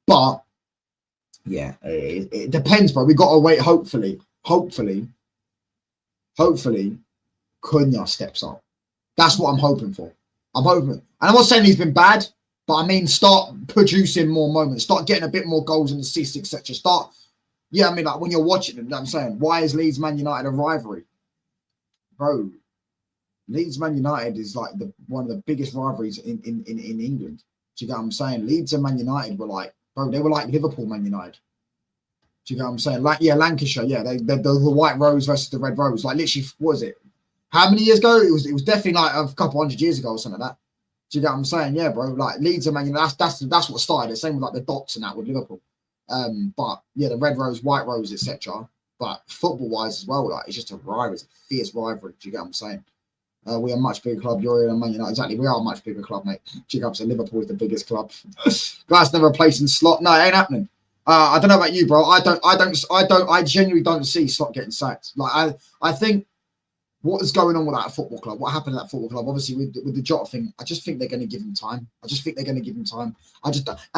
but. Yeah, it depends, bro. We got to wait. Hopefully, Cunha steps up. That's what I'm hoping for. I'm hoping, and I'm not saying he's been bad, but I mean, start producing more moments, start getting a bit more goals and assists, etc. Start, yeah. I mean, like when you're watching them, you know what I'm saying, why is Leeds Man United a rivalry, bro? Leeds Man United is like one of the biggest rivalries in England. Do you get what I'm saying? Leeds and Man United were like. Bro, they were like Liverpool, Man United. Do you know what I'm saying? Like, yeah, Lancashire, yeah, the White Rose versus the Red Rose. Like, literally, what was it? How many years ago? It was definitely like a couple hundred years ago or something like that. Do you get what I'm saying? Yeah, bro. Like Leeds and Man United, that's what started. The same with like the Dots and that with Liverpool. But yeah, the Red Rose, White Rose, etc. But football-wise as well, like it's just a rivalry, it's a fierce rivalry. Do you get what I'm saying? We are a much bigger club. You're in Man United. Exactly. We are a much bigger club, mate. Check up. So Liverpool is the biggest club. Guys, never replacing Slot. No, it ain't happening. I don't know about you, bro. I genuinely don't see Slot getting sacked. Like I think what is going on with that football club? What happened at that football club? Obviously, with the Jota thing, I just think they're going to give him time. And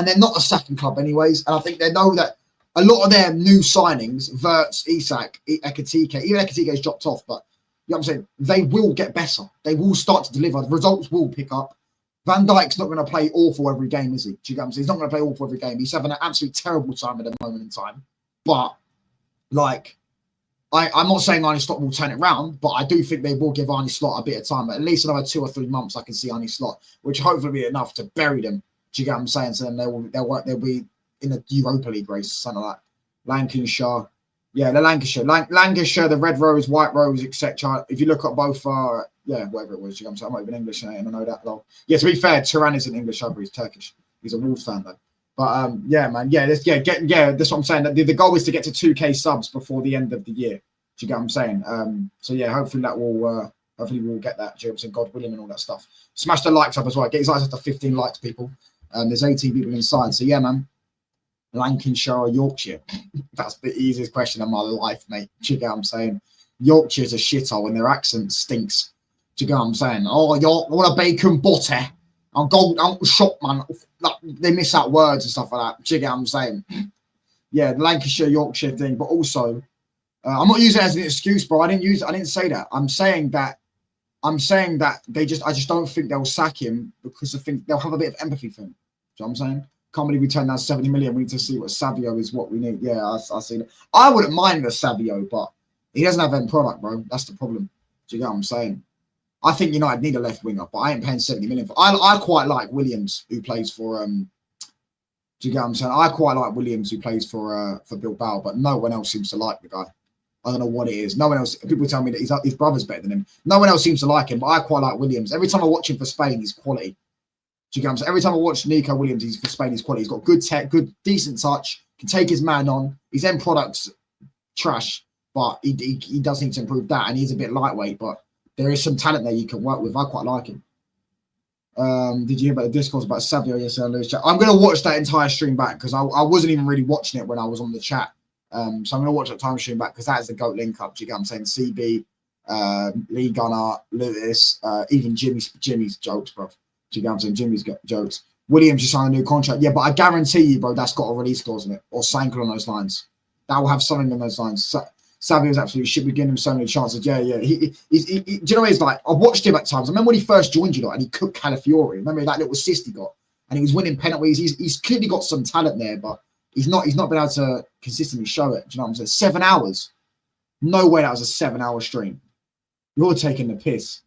they're not a sacking club, anyways. And I think they know that a lot of their new signings, Verts, Isak, Ekitike, even Ekitike's dropped off, but. You know what I'm saying? They will get better. They will start to deliver. The results will pick up. Van Dijk's not going to play awful every game, is he? Do you get what I'm saying? He's not going to play awful every game. He's having an absolutely terrible time at the moment in time. But, like, I'm not saying Arne Slot will turn it round, but I do think they will give Arne Slot a bit of time. At least another 2 or 3 months I can see Arne Slot, which hopefully will be enough to bury them. Do you get what I'm saying? So then they'll be in the Europa League race, something like that. Lancashire. Yeah, the Lancashire, the Red Rose, White Rose, etc. If you look at both, yeah, whatever it was, you know what I'm saying? I'm not even English, and I know that long. Yeah, to be fair, Turan isn't English either. He's Turkish. He's a Wolves fan though. But yeah, man, that's what I'm saying. The goal is to get to 2K subs before the end of the year. Do you get what I'm saying? So yeah, hopefully that will, hopefully we'll get that. Do you know what I'm saying? God willing and all that stuff. Smash the likes up as well. Get his likes up to 15 likes, people. There's 18 people inside. So yeah, man. Lancashire or Yorkshire? That's the easiest question of my life, mate. Do you get what I'm saying? Yorkshire's a shithole and their accent stinks. Do you get what I'm saying? Oh, York, I want a bacon butter. I'll go out the shop, man. Like, they miss out words and stuff like that. Do you get what I'm saying? Yeah, the Lancashire, Yorkshire thing. But also, I'm not using it as an excuse, bro. I didn't say that. I'm saying that I just don't think they'll sack him because I think they'll have a bit of empathy for him. Do you know what I'm saying? Can't believe we turned down 70 million. We need to see what Savio is what we need. Yeah, I see that. I wouldn't mind the Savio, but he doesn't have any product, bro. That's the problem. Do you get what I'm saying? I think United need a left winger, but I ain't paying 70 million for. I quite like Williams, who plays for. Do you get what I'm saying? I quite like Williams, who plays for Bilbao, but no one else seems to like the guy. I don't know what it is. No one else. People tell me that his brother's better than him. No one else seems to like him, but I quite like Williams. Every time I watch him for Spain, he's quality. Do you get what I'm saying? Every time I watch Nico Williams, he's for Spain, he's quality. He's got good tech, good, decent touch, can take his man on. His end product's trash, but he does need to improve that, and he's a bit lightweight, but there is some talent there you can work with. I quite like him. Did you hear about the discourse about Savio yesterday on Lewis chat? I'm going to watch that entire stream back because I wasn't even really watching it when I was on the chat. So I'm going to watch that time stream back because that is the GOAT link up. Do you get what I'm saying? CB, Lee Gunnar, Lewis, even Jimmy's jokes, bro. Do you get what I'm saying? Jimmy's got jokes. Williams just signed a new contract. Yeah, but I guarantee you, bro, that's got a release clause in it or something on those lines. That will have something on those lines. Savio's absolutely should be giving him so many chances. Yeah. Do you know what he's like? I watched him at times. I remember when he first joined you, and he cooked Calafiori. Remember that little assist he got? And he was winning penalties. He's clearly got some talent there, but He's not been able to consistently show it. Do you know what I'm saying? 7 hours. No way that was a 7-hour stream. You're taking the piss.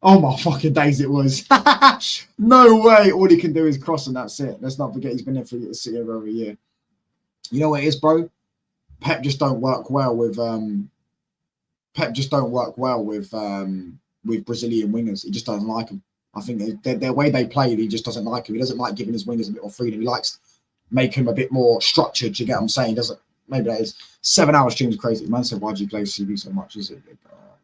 Oh my fucking days it was. No way. All he can do is cross and that's it. Let's not forget he's been in for the City over a year. You know what it is, bro? Pep just don't work well with Brazilian wingers. He just doesn't like them. I think their way they play, he just doesn't like them. He doesn't like giving his wingers a bit more freedom. He likes making them a bit more structured. You get what I'm saying? He doesn't. Maybe that is 7-hour streams crazy. Man said, why do you play CV so much? Is it?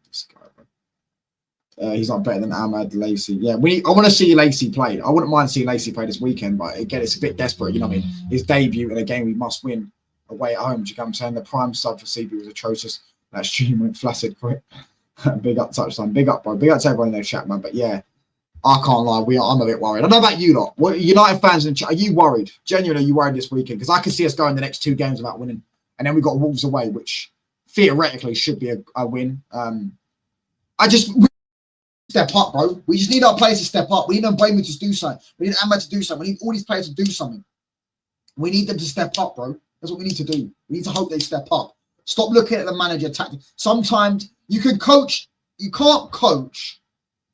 This guy, bro. He's not better than Ahmad Lacey. Yeah, I want to see Lacey play. I wouldn't mind seeing Lacey play this weekend, but again, it's a bit desperate. You know what I mean? His debut in a game we must win away at home. Do you get what I'm saying? The prime sub for CB was atrocious. That stream went flaccid for it. Big up touchline. Big up, bro. Big up to everyone in their chat, man. But yeah, I can't lie. I'm a bit worried. I don't know about you lot. What United fans in chat? Are you worried? Genuinely, are you worried this weekend? Because I can see us going the next 2 games without winning, and then we got Wolves away, which theoretically should be a win. We step up, bro. We just need our players to step up. We need Mbeumo to do something. We need Ahmad to do something. We need all these players to do something. We need them to step up, bro. That's what we need to do. We need to hope they step up. Stop looking at the manager tactic. Sometimes you can coach. You can't coach.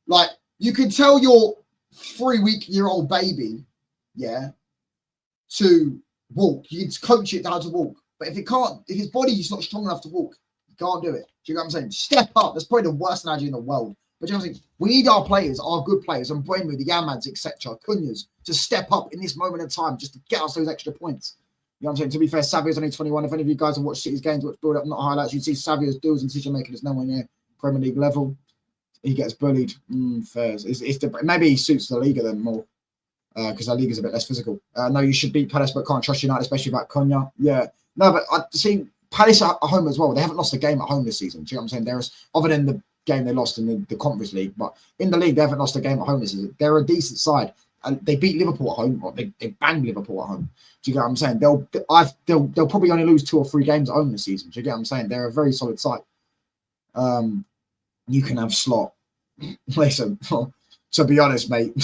Like, you can tell your 3-week-old baby, yeah, to walk. You can coach it how to walk. But if his body is not strong enough to walk, you can't do it. Do you know what I'm saying? Step up. That's probably the worst analogy in the world. But you know what I'm saying? We need our players, our good players, and Mbeumo, the Yamads, etc., Cunhas, to step up in this moment of time just to get us those extra points. You know what I'm saying? To be fair, Savio's only 21. If any of you guys have watched City's games, watch build up, not highlights, you'd see Savio's deals and decision making is nowhere near Premier League level. He gets bullied. Fair. Maybe he suits the Liga then more because our league is a bit less physical. No, you should beat Palace, but can't trust United, especially about Cunha. Yeah. No, but I've seen Palace at home as well. They haven't lost a game at home this season. Do you know what I'm saying? There's other than the game they lost in the Conference League, but in the league they haven't lost a game at home this season. They're a decent side, and they beat Liverpool at home. Or they banged Liverpool at home. Do you get what I'm saying? They'll probably only lose 2 or 3 games at home this season. Do you get what I'm saying? They're a very solid side. You can have Slot. Listen, to be honest, mate,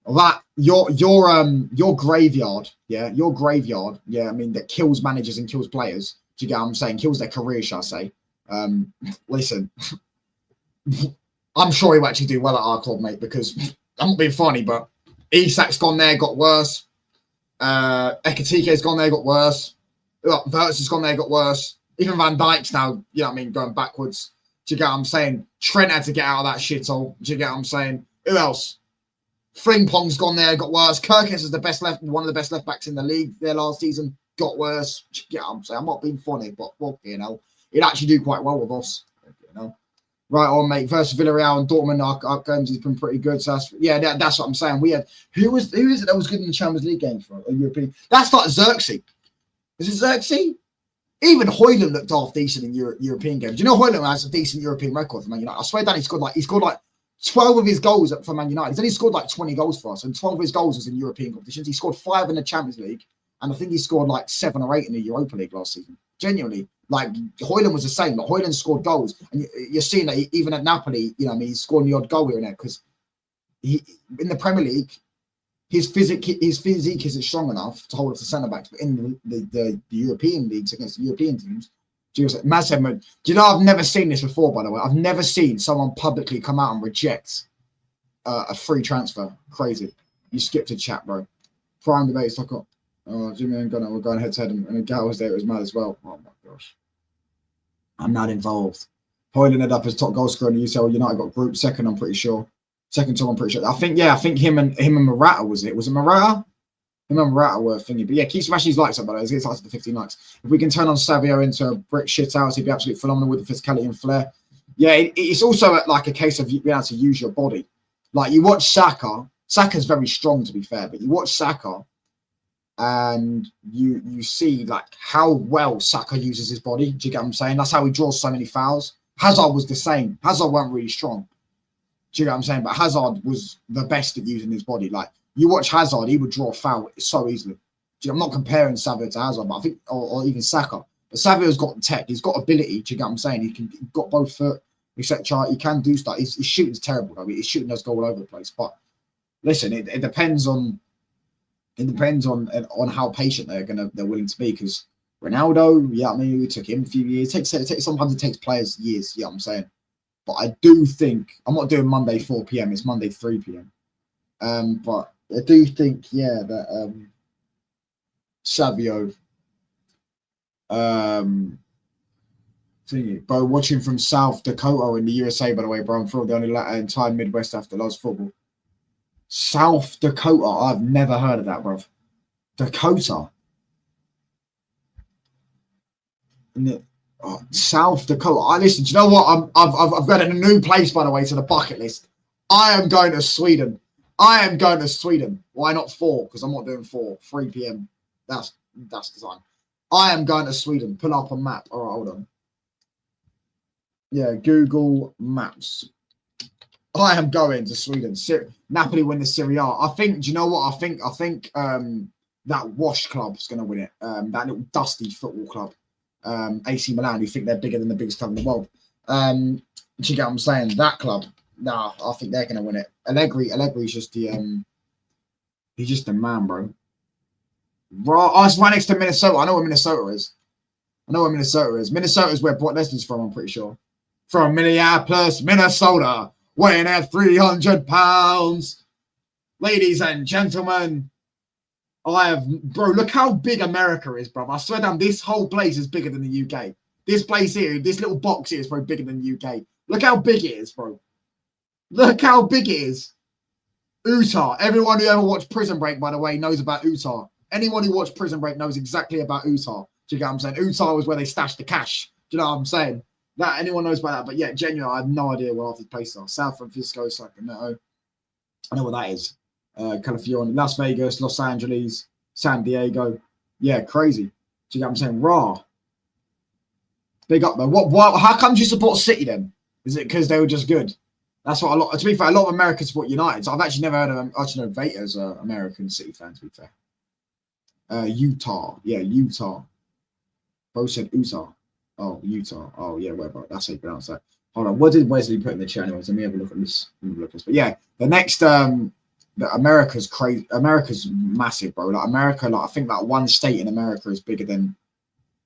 that your graveyard, yeah, I mean, that kills managers and kills players. Do you get what I'm saying? Kills their career, shall I say? Listen, I'm sure he'll actually do well at our club, mate, because I'm not being funny, but Isak's gone there, got worse. Ekatike's gone there, got worse. Verts has gone there, got worse. Even Van Dijk's now, you know what I mean, going backwards. Do you get what I'm saying? Trent had to get out of that shithole. Do you get what I'm saying? Who else? Frimpong's gone there, got worse. Kirkes is one of the best left backs in the league there last season, got worse. Do you get what I'm saying? I'm not being funny, but well, you know, he'd actually do quite well with us. You know, right on, mate. Versus Villarreal and Dortmund, our games has been pretty good. So that's what I'm saying. We had who is it that was good in the Champions League games for a European? That's like Xerxes. Is it Xerxes? Even Højlund looked half decent in European games. Do you know Højlund has a decent European record for Man United? I swear down he scored like 12 of his goals for Man United. He's only scored like 20 goals for us, and 12 of his goals was in European competitions. He scored 5 in the Champions League, and I think he scored like 7 or 8 in the Europa League last season. Genuinely, like Højlund was the same. Like Højlund scored goals, and you're seeing that even at Napoli, you know, I mean, he's scoring the odd goal here and there because he in the Premier League. His physique isn't strong enough to hold up to centre backs, but in the European leagues against the European teams, do you know I've never seen this before? By the way, I've never seen someone publicly come out and reject a free transfer. Crazy. You skipped a chat, bro. Prime debate. Jimmy and Gunnar were going head to head, and Gal was there. It was mad as well. Oh my gosh, I'm not involved. Højlund ended up as top goal scorer in the UCL. United got group second. I'm pretty sure. Second to, I'm pretty sure. I think him and Morata was it. Was it Morata? Him and Morata were thingy. But yeah, keep smashing his likes up, by the way. It's likes to 15 likes. If we can turn on Savio into a brick shit house, he'd be absolutely phenomenal with the physicality and flair. Yeah, it's also like a case of being able to use your body. Like you watch Saka. Saka's very strong, to be fair, but you watch Saka and you see like how well Saka uses his body. Do you get what I'm saying? That's how he draws so many fouls. Hazard was the same. Hazard weren't really strong. Do you know what I'm saying? But Hazard was the best at using his body. Like, you watch Hazard, he would draw a foul so easily. I'm not comparing Savio to Hazard, but I think, or even Saka. But Savio's got tech. He's got ability. Do you get what I'm saying? He's got both foot, etc. He can do stuff. His shooting's terrible. I mean, his shooting does go all over the place. But listen, it depends on It depends on how patient they're willing to be. Because Ronaldo, yeah, I mean, it took him a few years. Sometimes it takes players years. Yeah, I'm saying. But I do think I'm not doing Monday 4 p.m. It's Monday 3 p.m. But I do think, yeah, that Savio, thingy, bro, watching from South Dakota in the USA, by the way, bro. I'm from the only entire Midwest after loves football. South Dakota, I've never heard of that, bro. Dakota. South Dakota. Listen, do you know what? I've got a new place, by the way, to the bucket list. I am going to Sweden. Why not 4? Because I'm not doing 4. 3 p.m. That's the time. I am going to Sweden. Pull up a map. All right, hold on. Yeah, Google Maps. I am going to Sweden. Napoli win the Serie A. I think. Do you know what? I think that Wash club is going to win it. That little dusty football club. AC Milan, who think they're bigger than the biggest club in the world. Do you get what I'm saying? That club. Nah, I think they're going to win it. Allegri's just he's just a man, bro. Oh, it's right next to Minnesota. I know where Minnesota is. Minnesota is where Brock Lesnar's from, I'm pretty sure. From Minneapolis, Minnesota, weighing at 300 pounds. Ladies and gentlemen, bro, look how big America is, bro. I swear down, this whole place is bigger than the UK. This place here, this little box here is probably bigger than the UK. Look how big it is, bro. Look how big it is. Utah. Everyone who ever watched Prison Break, by the way, knows about Utah. Anyone who watched Prison Break knows exactly about Utah. Do you get what I'm saying? Utah was where they stashed the cash. Do you know what I'm saying? That anyone knows about that. But yeah, genuinely, I have no idea where half these places are. San Francisco, Sacramento. I know what that is. California, Las Vegas, Los Angeles, San Diego. Yeah, crazy. Do you get what I'm saying? Raw. Big up though. What? How come you support City then? Is it because they were just good? That's what to be fair, a lot of Americans support United. So I've actually never heard of them. Actually, no, Vater's American City fan, to be fair. Utah. Yeah, Utah. Bro said Utah. Oh, Utah. Oh, yeah, whatever. That's how you pronounce that. Hold on. What did Wesley put in the chat anyways? Let me have a look at this. But yeah, the next America's crazy. America's massive, bro. Like America, like I think like one state in America is bigger than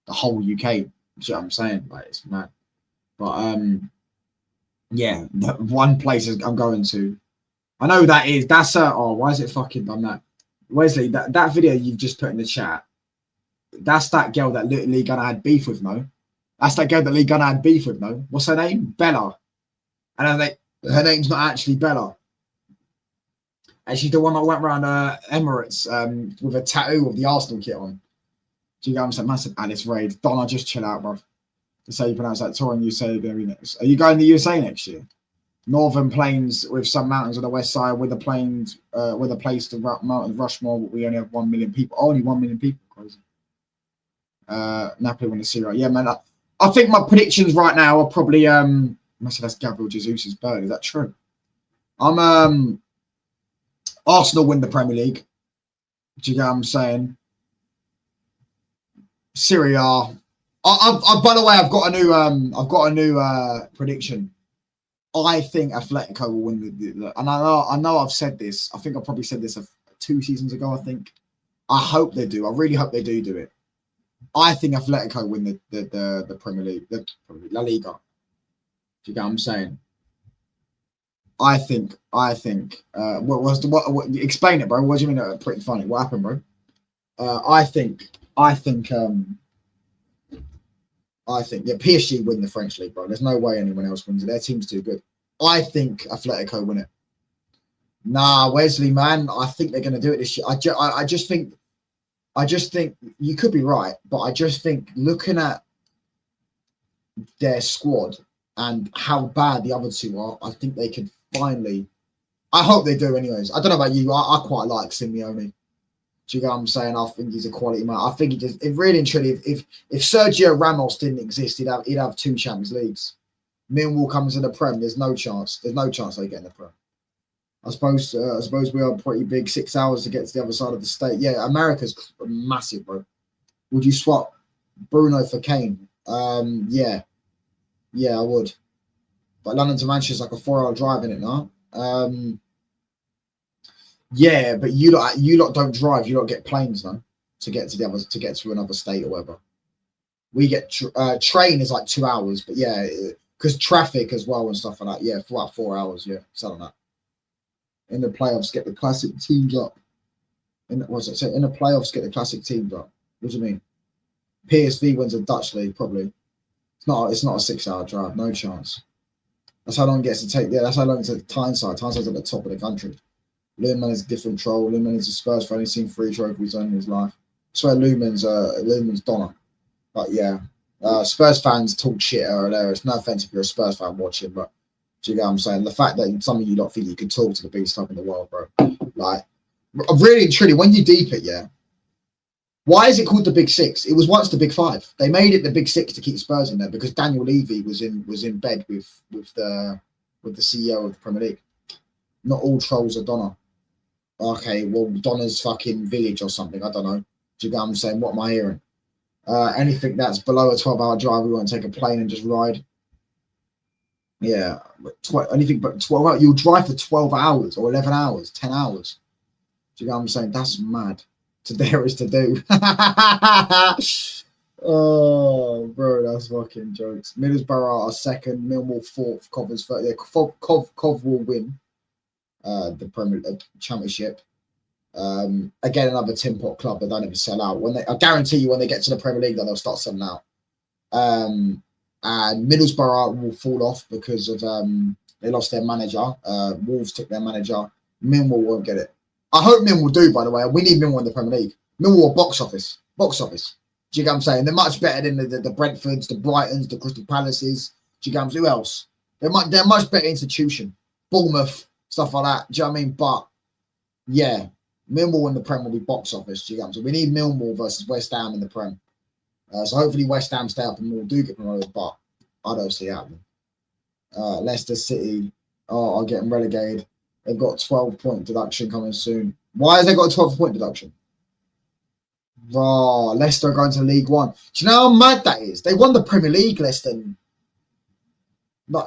the whole UK. You know what I'm saying? Like it's mad. But yeah, the one place I'm going to. I know that's oh, why is it fucking done that? Wesley, that video you've just put in the chat, that's that girl that Lee Gunner had beef with, no? That's that girl that Lee Gunner had beef with, no? What's her name? Bella. And her name's not actually Bella. And she's the one that went around Emirates with a tattoo of the Arsenal kit on. Do you get what I'm saying? Massive Alice Raid. Donna, just chill out, bro. That's how you pronounce that. Touring USA next. Are you going to the USA next year? Northern Plains with some mountains on the west side, with the plains, with a place to Mount Rushmore. We only have 1 million people. Only 1 million people. Crazy. Napoli win the Serie. Yeah, man. I think my predictions right now are probably. I said that's Gabriel Jesus' bird. Is that true? I'm Arsenal win the Premier League. Do you get what I'm saying? Serie A. By the way, I've got a new prediction. I think Atletico will win the and I know I've said this. I think I probably said this 2 seasons ago. I think. I hope they do. I really hope they do it. I think Atletico win the Premier League, the La Liga. Do you get what I'm saying? I think. What? Explain it, bro. What do you mean? Pretty funny. What happened, bro? I think. Yeah, PSG win the French league, bro. There's no way anyone else wins it. Their team's too good. I think Atletico win it. Nah, Wesley, man. I think they're going to do it this year. I just think you could be right, but I just think looking at their squad and how bad the other two are, I think they could finally. I hope they do, anyways. I don't know about you. I quite like Simeone. Do you get what I'm saying? I think he's a quality man. I think he just, it really and truly, if Sergio Ramos didn't exist, he'd have 2 Champions Leagues. Millwall comes in the Prem. There's no chance. There's no chance they get in the Prem. I suppose we are pretty big. 6 hours to get to the other side of the state. Yeah, America's massive, bro. Would you swap Bruno for Kane? Yeah, I would. But London to Manchester is like a 4-hour drive in it now. Yeah, but you lot don't drive. You lot get planes, though, to get to the other, to get to another state or whatever. We get train is like 2 hours, but yeah, because traffic as well and stuff like that. Yeah, for like 4 hours. Yeah, something like that. In the playoffs, get the classic teams up. What's it say? In the playoffs, get the classic teams up. What do you mean? PSV wins a Dutch league, probably. It's not a 6 hour drive, no chance. That's how long it gets to take. Yeah, that's how long it's at Tyneside. Tyneside's at the top of the country. Lumen is a different troll. Lumen is a Spurs fan. He's seen 3 trophies in his life. I swear Lumen's Donna. But yeah, Spurs fans talk shit are hilarious. No offense if you're a Spurs fan watching, but do you get what I'm saying? The fact that some of you don't think you could talk to the biggest club in the world, bro. Like, really and truly, when you deep it, yeah. Why is it called the Big Six? It was once the Big Five. They made it the Big Six to keep Spurs in there because Daniel Levy was in bed with the CEO of the Premier League. Not all trolls are Donna. Okay, well, Donna's fucking village or something. I don't know. Do you get what I'm saying? What am I hearing? Anything that's below a 12-hour drive, we want to take a plane and just ride. Yeah, anything but 12 hours. You'll drive for 12 hours or 11 hours, 10 hours. Do you get what I'm saying? That's mad. To dare is to do. Oh, bro, that's fucking jokes. Middlesbrough are second, Millwall fourth, Coventry third. Yeah, Cov will win the Premier Championship. Again, another tin pot club that don't even sell out. I guarantee you, when they get to the Premier League, then they'll start selling out. And Middlesbrough will fall off because of they lost their manager. Wolves took their manager. Millwall won't get it. I hope Millwall do, by the way. We need Millwall in the Premier League. Millwall box office. Box office. Do you get what I'm saying? They're much better than the Brentfords, the Brightons, the Crystal Palaces. Do you get what I'm saying? Who else? They're much better institution. Bournemouth, stuff like that. Do you know what I mean? But yeah, Millwall in the Prem will be box office. Do you get what I'm saying? We need Millwall versus West Ham in the Prem. So hopefully West Ham stay up and Millwall do get promoted, but I don't see it happening. Leicester City are getting relegated. They've got 12-point deduction coming soon. Why has they got a 12-point deduction? Raw, Leicester are going to League One. Do you know how mad that is? They won the Premier League, Leicester,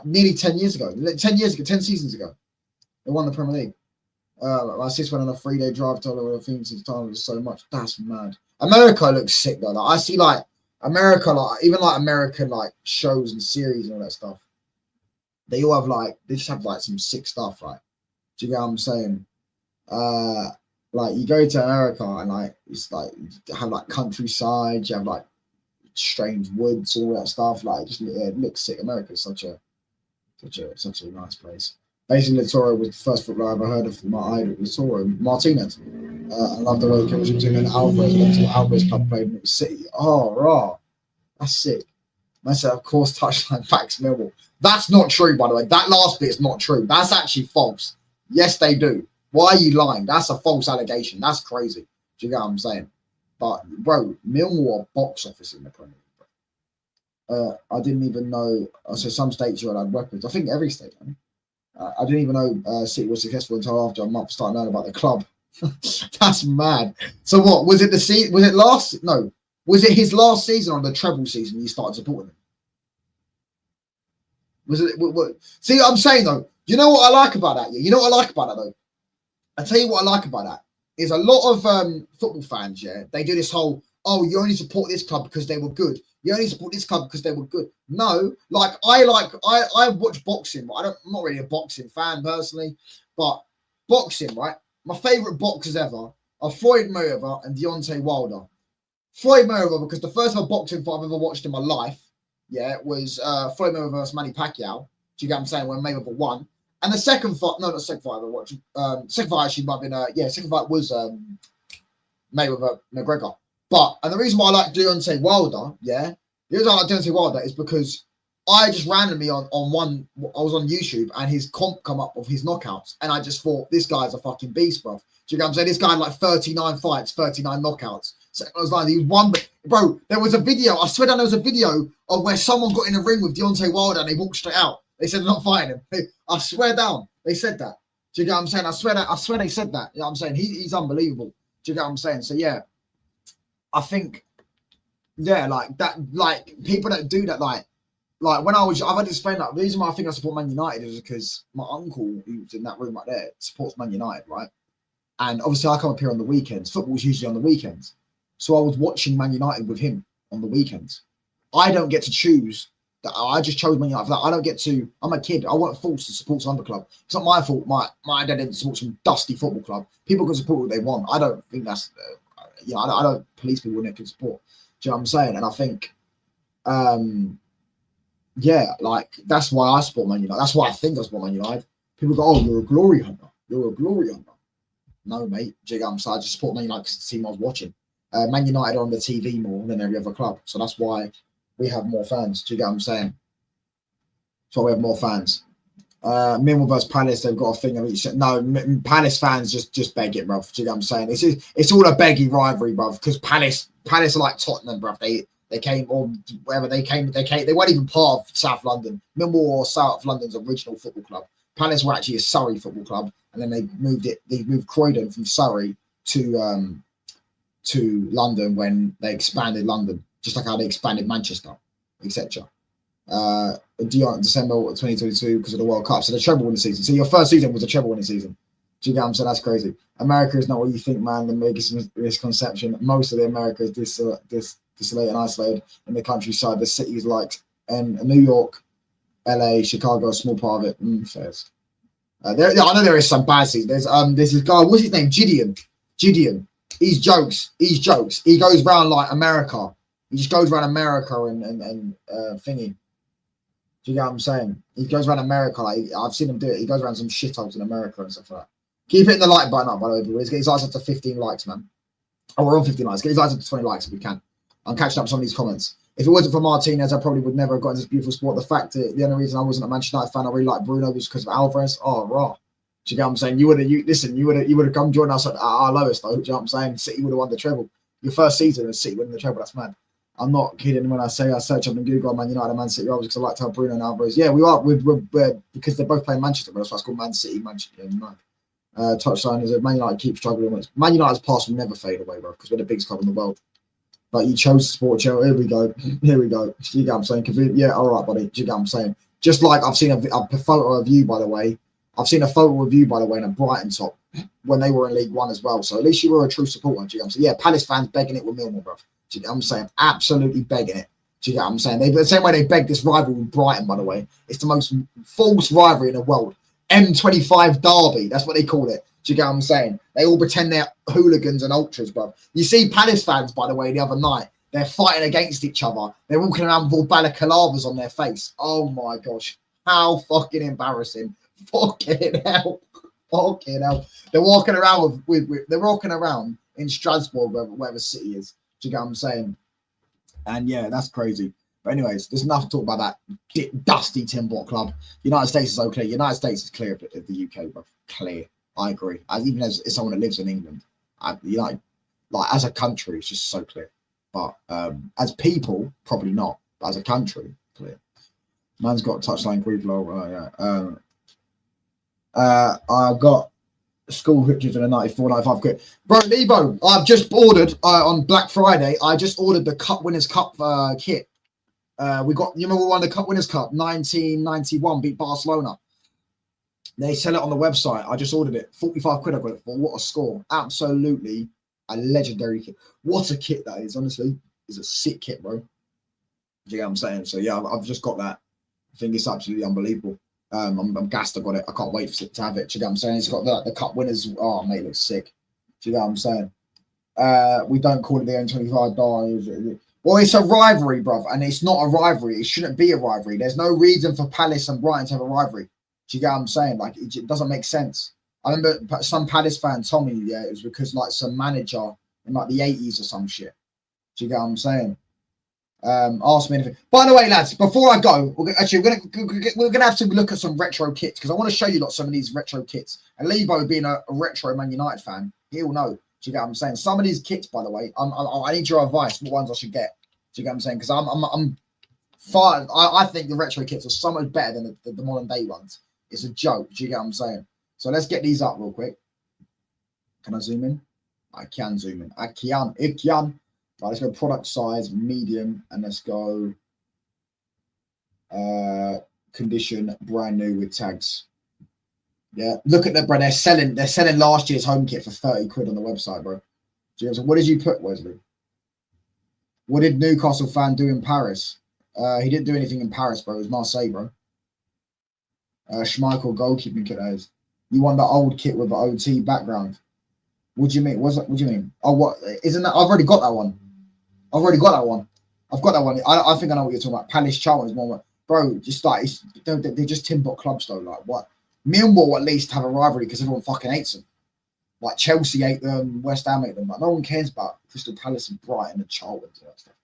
nearly 10 years ago. 10 seasons ago. They won the Premier League. My sister went on a 3-day drive to all the things at the time. It was so much. That's mad. America looks sick though. Like, I see like America, like even like American like shows and series and all that stuff. They all have like they just have like some sick stuff. Like, do you get what I'm saying? Like you go to America and like it's like you have like countryside. You have like strange woods, all that stuff. Like it looks sick. America's such a nice place. Basically, Latoro was the first footballer I ever heard of. My idol, Latoro Martinez. I love the way the chemistry between him and Alvarez. Until Alvarez club played in the City. Oh, raw. That's sick. I said, of course, touchline backs Millwall. That's not true, by the way. That last bit is not true. That's actually false. Yes, they do. Why are you lying? That's a false allegation. That's crazy. Do you get what I'm saying? But, bro, Millwall are box office in the Premier League. I didn't even know. So some states you allowed weapons. I think every state. I didn't even know City was successful until after a month started knowing about the club. That's mad. So what was it? Was it last? No. Was it his last season or the treble season you started supporting him? Was it? What? See what I'm saying though? You know what I like about that? You know what I like about that though? I tell you what I like about that is a lot of football fans. Yeah, they do this whole you only support this club because they were good. You only support this club because they were good. No, I watch boxing, but I'm not really a boxing fan personally. But boxing, right? My favorite boxers ever are Floyd Mayweather and Deontay Wilder. Floyd Mayweather, because the first ever boxing fight I've ever watched in my life, was Floyd Mayweather versus Manny Pacquiao. Do you get what I'm saying? When Mayweather won. And the second fight, no, not the second fight I ever watched. Second fight actually might have been, second fight was Mayweather McGregor. And the reason why I like Deontay Wilder, the reason I like Deontay Wilder is because I just randomly I was on YouTube and his comp come up of his knockouts, and I just thought this guy's a fucking beast, bro. Do you get what I'm saying? This guy had like 39 fights, 39 knockouts. So I was like, he won, bro. There was a video. I swear down there was a video of where someone got in a ring with Deontay Wilder and they walked straight out. They said they're not fighting him. I swear down, they said that. Do you get what I'm saying? I swear they said that. You know what I'm saying? He's unbelievable. Do you get what I'm saying? So yeah, I think like that, like people that do that, like when I've had to explain that. The reason why I think I support Man United is because my uncle, who's in that room right there, supports Man United, right? And obviously, I come up here on the weekends. Football's usually on the weekends. So I was watching Man United with him on the weekends. I don't get to choose. I just chose Man United for that. I don't get to. I'm a kid. I wasn't forced to support some other club. It's not my fault. My dad didn't support some dusty football club. People can support what they want. I don't think that's. I don't police people when they can support. Do you know what I'm saying? And I think, yeah, like that's why I support Man United. That's why I think I support Man United. People go, "Oh, you're a glory hunter. You're a glory hunter." No, mate. Do you know what I'm saying? I just support Man United because it's the team I was watching. Man United are on the TV more than every other club, so that's why we have more fans. Do you get what I'm saying? So we have more fans. Millwall versus Palace, they've got a thing of each. No, Palace fans just beg it, bruv. Do you get what I'm saying? It's all a beggy rivalry, bruv. Because Palace are like Tottenham, bruv. They came, or wherever they came. They weren't even part of South London. Millwall or South London's original football club. Palace were actually a Surrey football club, and then they moved Croydon from Surrey to London when they expanded London, just like how they expanded Manchester, etc. December 2022 because of the World Cup. So the treble winning season. So your first season was a treble winning season. Do you get what I'm saying? That's crazy. America is not what you think, man. The biggest misconception. Most of the America is disolated and isolated in the countryside. The cities like New York, LA, Chicago, a small part of it. Fairs. I know there is some bad cities. There's this guy. What's his name? Gideon. He's jokes. He goes around like America. He just goes around America and thingy. Do you get what I'm saying? He goes around America. Like I've seen him do it. He goes around some shitholes in America and stuff like that. Keep hitting the like button up, by the way, boys. Get his likes up to 15 likes, man. Oh, we're on 15 likes. Get his likes up to 20 likes if we can. I'm catching up some of these comments. If it wasn't for Martinez, I probably would never have got into this beautiful sport. The fact that the only reason I wasn't a Manchester United fan, I really liked Bruno, was because of Alvarez. Oh, raw. Do you get what I'm saying? You would have come join us at our lowest, though. Do you know what I'm saying? City would have won the treble. Your first season and City winning the treble. That's mad. I'm not kidding when I say I search up in Google Man United and Man City rivals because I like to have Bruno and Alvarez. Yeah, we are. We're because they're both playing Manchester, but that's why it's called Man City, Manchester United. Touchline is that Man United keep struggling. Man United's past will never fade away, bro, because we're the biggest club in the world. But you chose sport, Joe. Here we go. Do you get what I'm saying? Yeah, all right, buddy. Do you get what I'm saying? Just like I've seen a photo of you, by the way. I've seen a photo of you, by the way, in a Brighton top when they were in League One as well. So at least you were a true supporter. Do you get what I'm saying? Yeah, Palace fans begging it with Millwall, bro. Do you get what I'm saying? Absolutely begging it. Do you get what I'm saying? The same way they begged this rivalry with Brighton, by the way. It's the most false rivalry in the world. M25 derby. That's what they call it. Do you get what I'm saying? They all pretend they're hooligans and ultras, bro. You see Palace fans, by the way, the other night. They're fighting against each other. They're walking around with all balaclavas on their face. Oh, my gosh. How fucking embarrassing. Fucking hell. Fucking hell. They're walking around they're walking around in Strasbourg, wherever the city is. Do you get what I'm saying? And yeah, that's crazy. But anyways, there's enough to talk about that dusty Tin Bot club. United States is so clear. United States is clear of the UK, bro. Clear. I agree. Even as someone that lives in England, United, like as a country, it's just so clear. But as people, probably not. But as a country, clear. Man's got touchline group low. I've got school pictures in a 94, 95 quid. Bro, Lebo, I've just ordered on Black Friday. I just ordered the Cup Winners' Cup kit. We got, you remember we won the Cup Winners' Cup 1991, beat Barcelona. They sell it on the website. I just ordered it. 45 quid I got it for. What a score. Absolutely a legendary kit. What a kit that is, honestly. It's a sick kit, bro. Do you get what I'm saying? So yeah, I've just got that. I think it's absolutely unbelievable. I'm gassed I got it. I can't wait to have it. Do you get what I'm saying? It's got the Cup Winners. Oh, mate, it looks sick. Do you get what I'm saying? We don't call it the M25 dive. Well, it's a rivalry, bruv, and it's not a rivalry. It shouldn't be a rivalry. There's no reason for Palace and Brighton to have a rivalry. Do you get what I'm saying? Like, it doesn't make sense. I remember some Palace fan told me, yeah, it was because like some manager in like the 80s or some shit. Do you get what I'm saying? Ask me anything. By the way, lads, before I go, we're gonna have to look at some retro kits because I want to show you some of these retro kits. And Lebo being a retro Man United fan, he'll know. Do you get what I'm saying? Some of these kits, by the way, I need your advice. What ones I should get? Do you get what I'm saying? Because I think the retro kits are so much better than the modern day ones. It's a joke. Do you get what I'm saying? So let's get these up real quick. Can I zoom in? I can zoom in. I can. It can. Right, let's go product size, medium, and let's go condition, brand new with tags. Yeah, look at the bro. They're selling last year's home kit for 30 quid on the website, bro. Do you know what did you put, Wesley? What did Newcastle fan do in Paris? He didn't do anything in Paris, bro. It was Marseille, bro. Schmeichel goalkeeping kit. That is. You want the old kit with the OT background? What do you mean? What do you mean? Oh, what isn't that? I've already got that one. I've got that one. I think I know what you're talking about. Palace Charlton is more, bro. Just like they're just tin pot clubs though. Like what? Millwall at least have a rivalry because everyone fucking hates them. Like Chelsea hate them, West Ham hate them. Like no one cares about Crystal Palace and Brighton and Charlton and that stuff.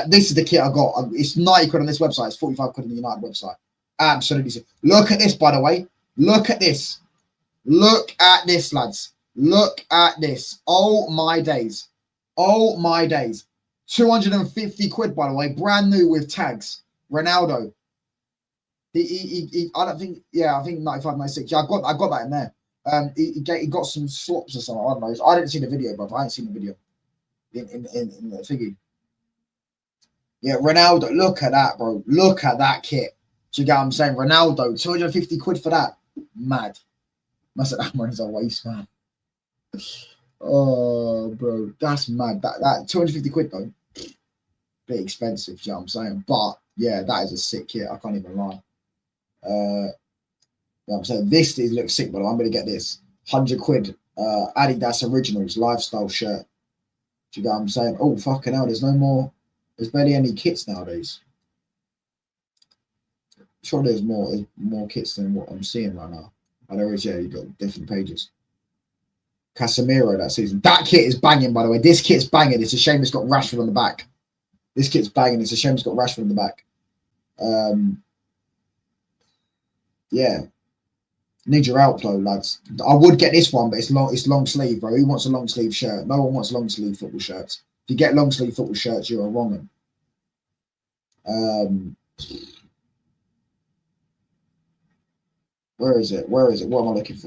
This is the kit I got. It's 90 quid on this website. It's 45 quid on the United website. Absolutely. Look at this, by the way. Look at this. Look at this, lads. Look at this. Oh my days. Oh my days. 250 quid, by the way. Brand new with tags. Ronaldo. I don't think. Yeah, I think 95, 96. Yeah, I got that in there. He got some slops or something. I don't know. I didn't see the video, bro. I ain't seen the video in the thingy. Yeah, Ronaldo. Look at that, bro. Look at that kit. Do you get what I'm saying? Ronaldo, 250 quid for that. Mad. Must have that money's a waste, man. Oh, bro, that's mad. That 250 quid though, bit expensive. Do you know what I'm saying? But yeah, that is a sick kit. I can't even lie. You know what I'm saying? This looks sick, but I'm gonna get this 100 quid. Adidas Originals lifestyle shirt. Do you get what I'm saying? Oh fucking hell! There's no more. There's barely any kits nowadays. Sure, there's more kits than what I'm seeing right now. And there is, yeah, you got different pages. Casemiro that season. That kit is banging, by the way. This kit's banging. It's a shame it's got Rashford on the back. This kit's banging. It's a shame it's got Rashford on the back. Yeah. Need your outflow, lads. I would get this one, but it's long sleeve, bro. Who wants a long sleeve shirt? No one wants long sleeve football shirts. If you get long sleeve football shirts, you're a wrong one. Where is it? What am I looking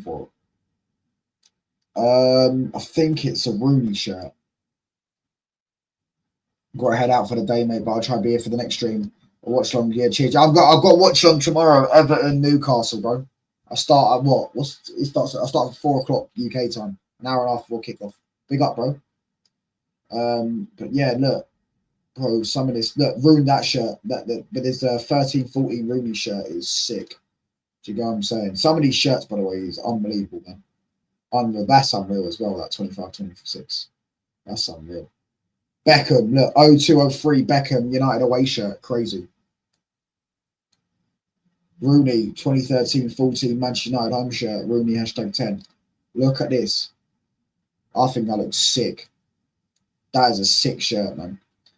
for? I think it's a Rooney shirt. Got to head out for the day, mate, but I'll try to be here for the next stream. I'll watch long. Yeah, cheers. I've got watch long tomorrow. Everton, Newcastle, bro. I start at what? I start at 4 o'clock UK time. An hour and a half before kickoff. Big up, bro. But yeah, look, bro. Some of this, look, ruined that shirt. But this 13-14 Rooney shirt is sick. Do you know what I'm saying? Some of these shirts, by the way, is unbelievable, man. Unreal. That's unreal as well. That 25-26. That's unreal. Beckham, look, 0203 Beckham United away shirt, crazy. Rooney, 2013-14 Manchester United home shirt, Rooney #10. Look at this. I think that looks sick. That is a sick shirt, man.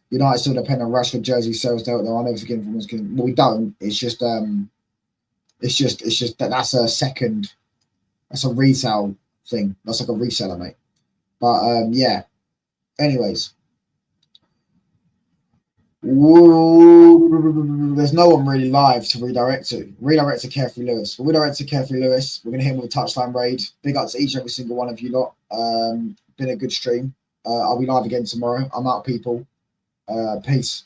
United still depend on Rashford jersey sales, though. I'll never forgive him. Well, we don't. It's just that's a second. That's a retail thing. That's like a reseller, mate. But yeah. Anyways. There's no one really live to redirect to. Redirect to Carefree Lewis. We'll redirect to Carefree Lewis. We're going to hit him with a touchline raid. Big up to each and every single one of you lot. Been a good stream. I'll be live again tomorrow. I'm out, people. Peace.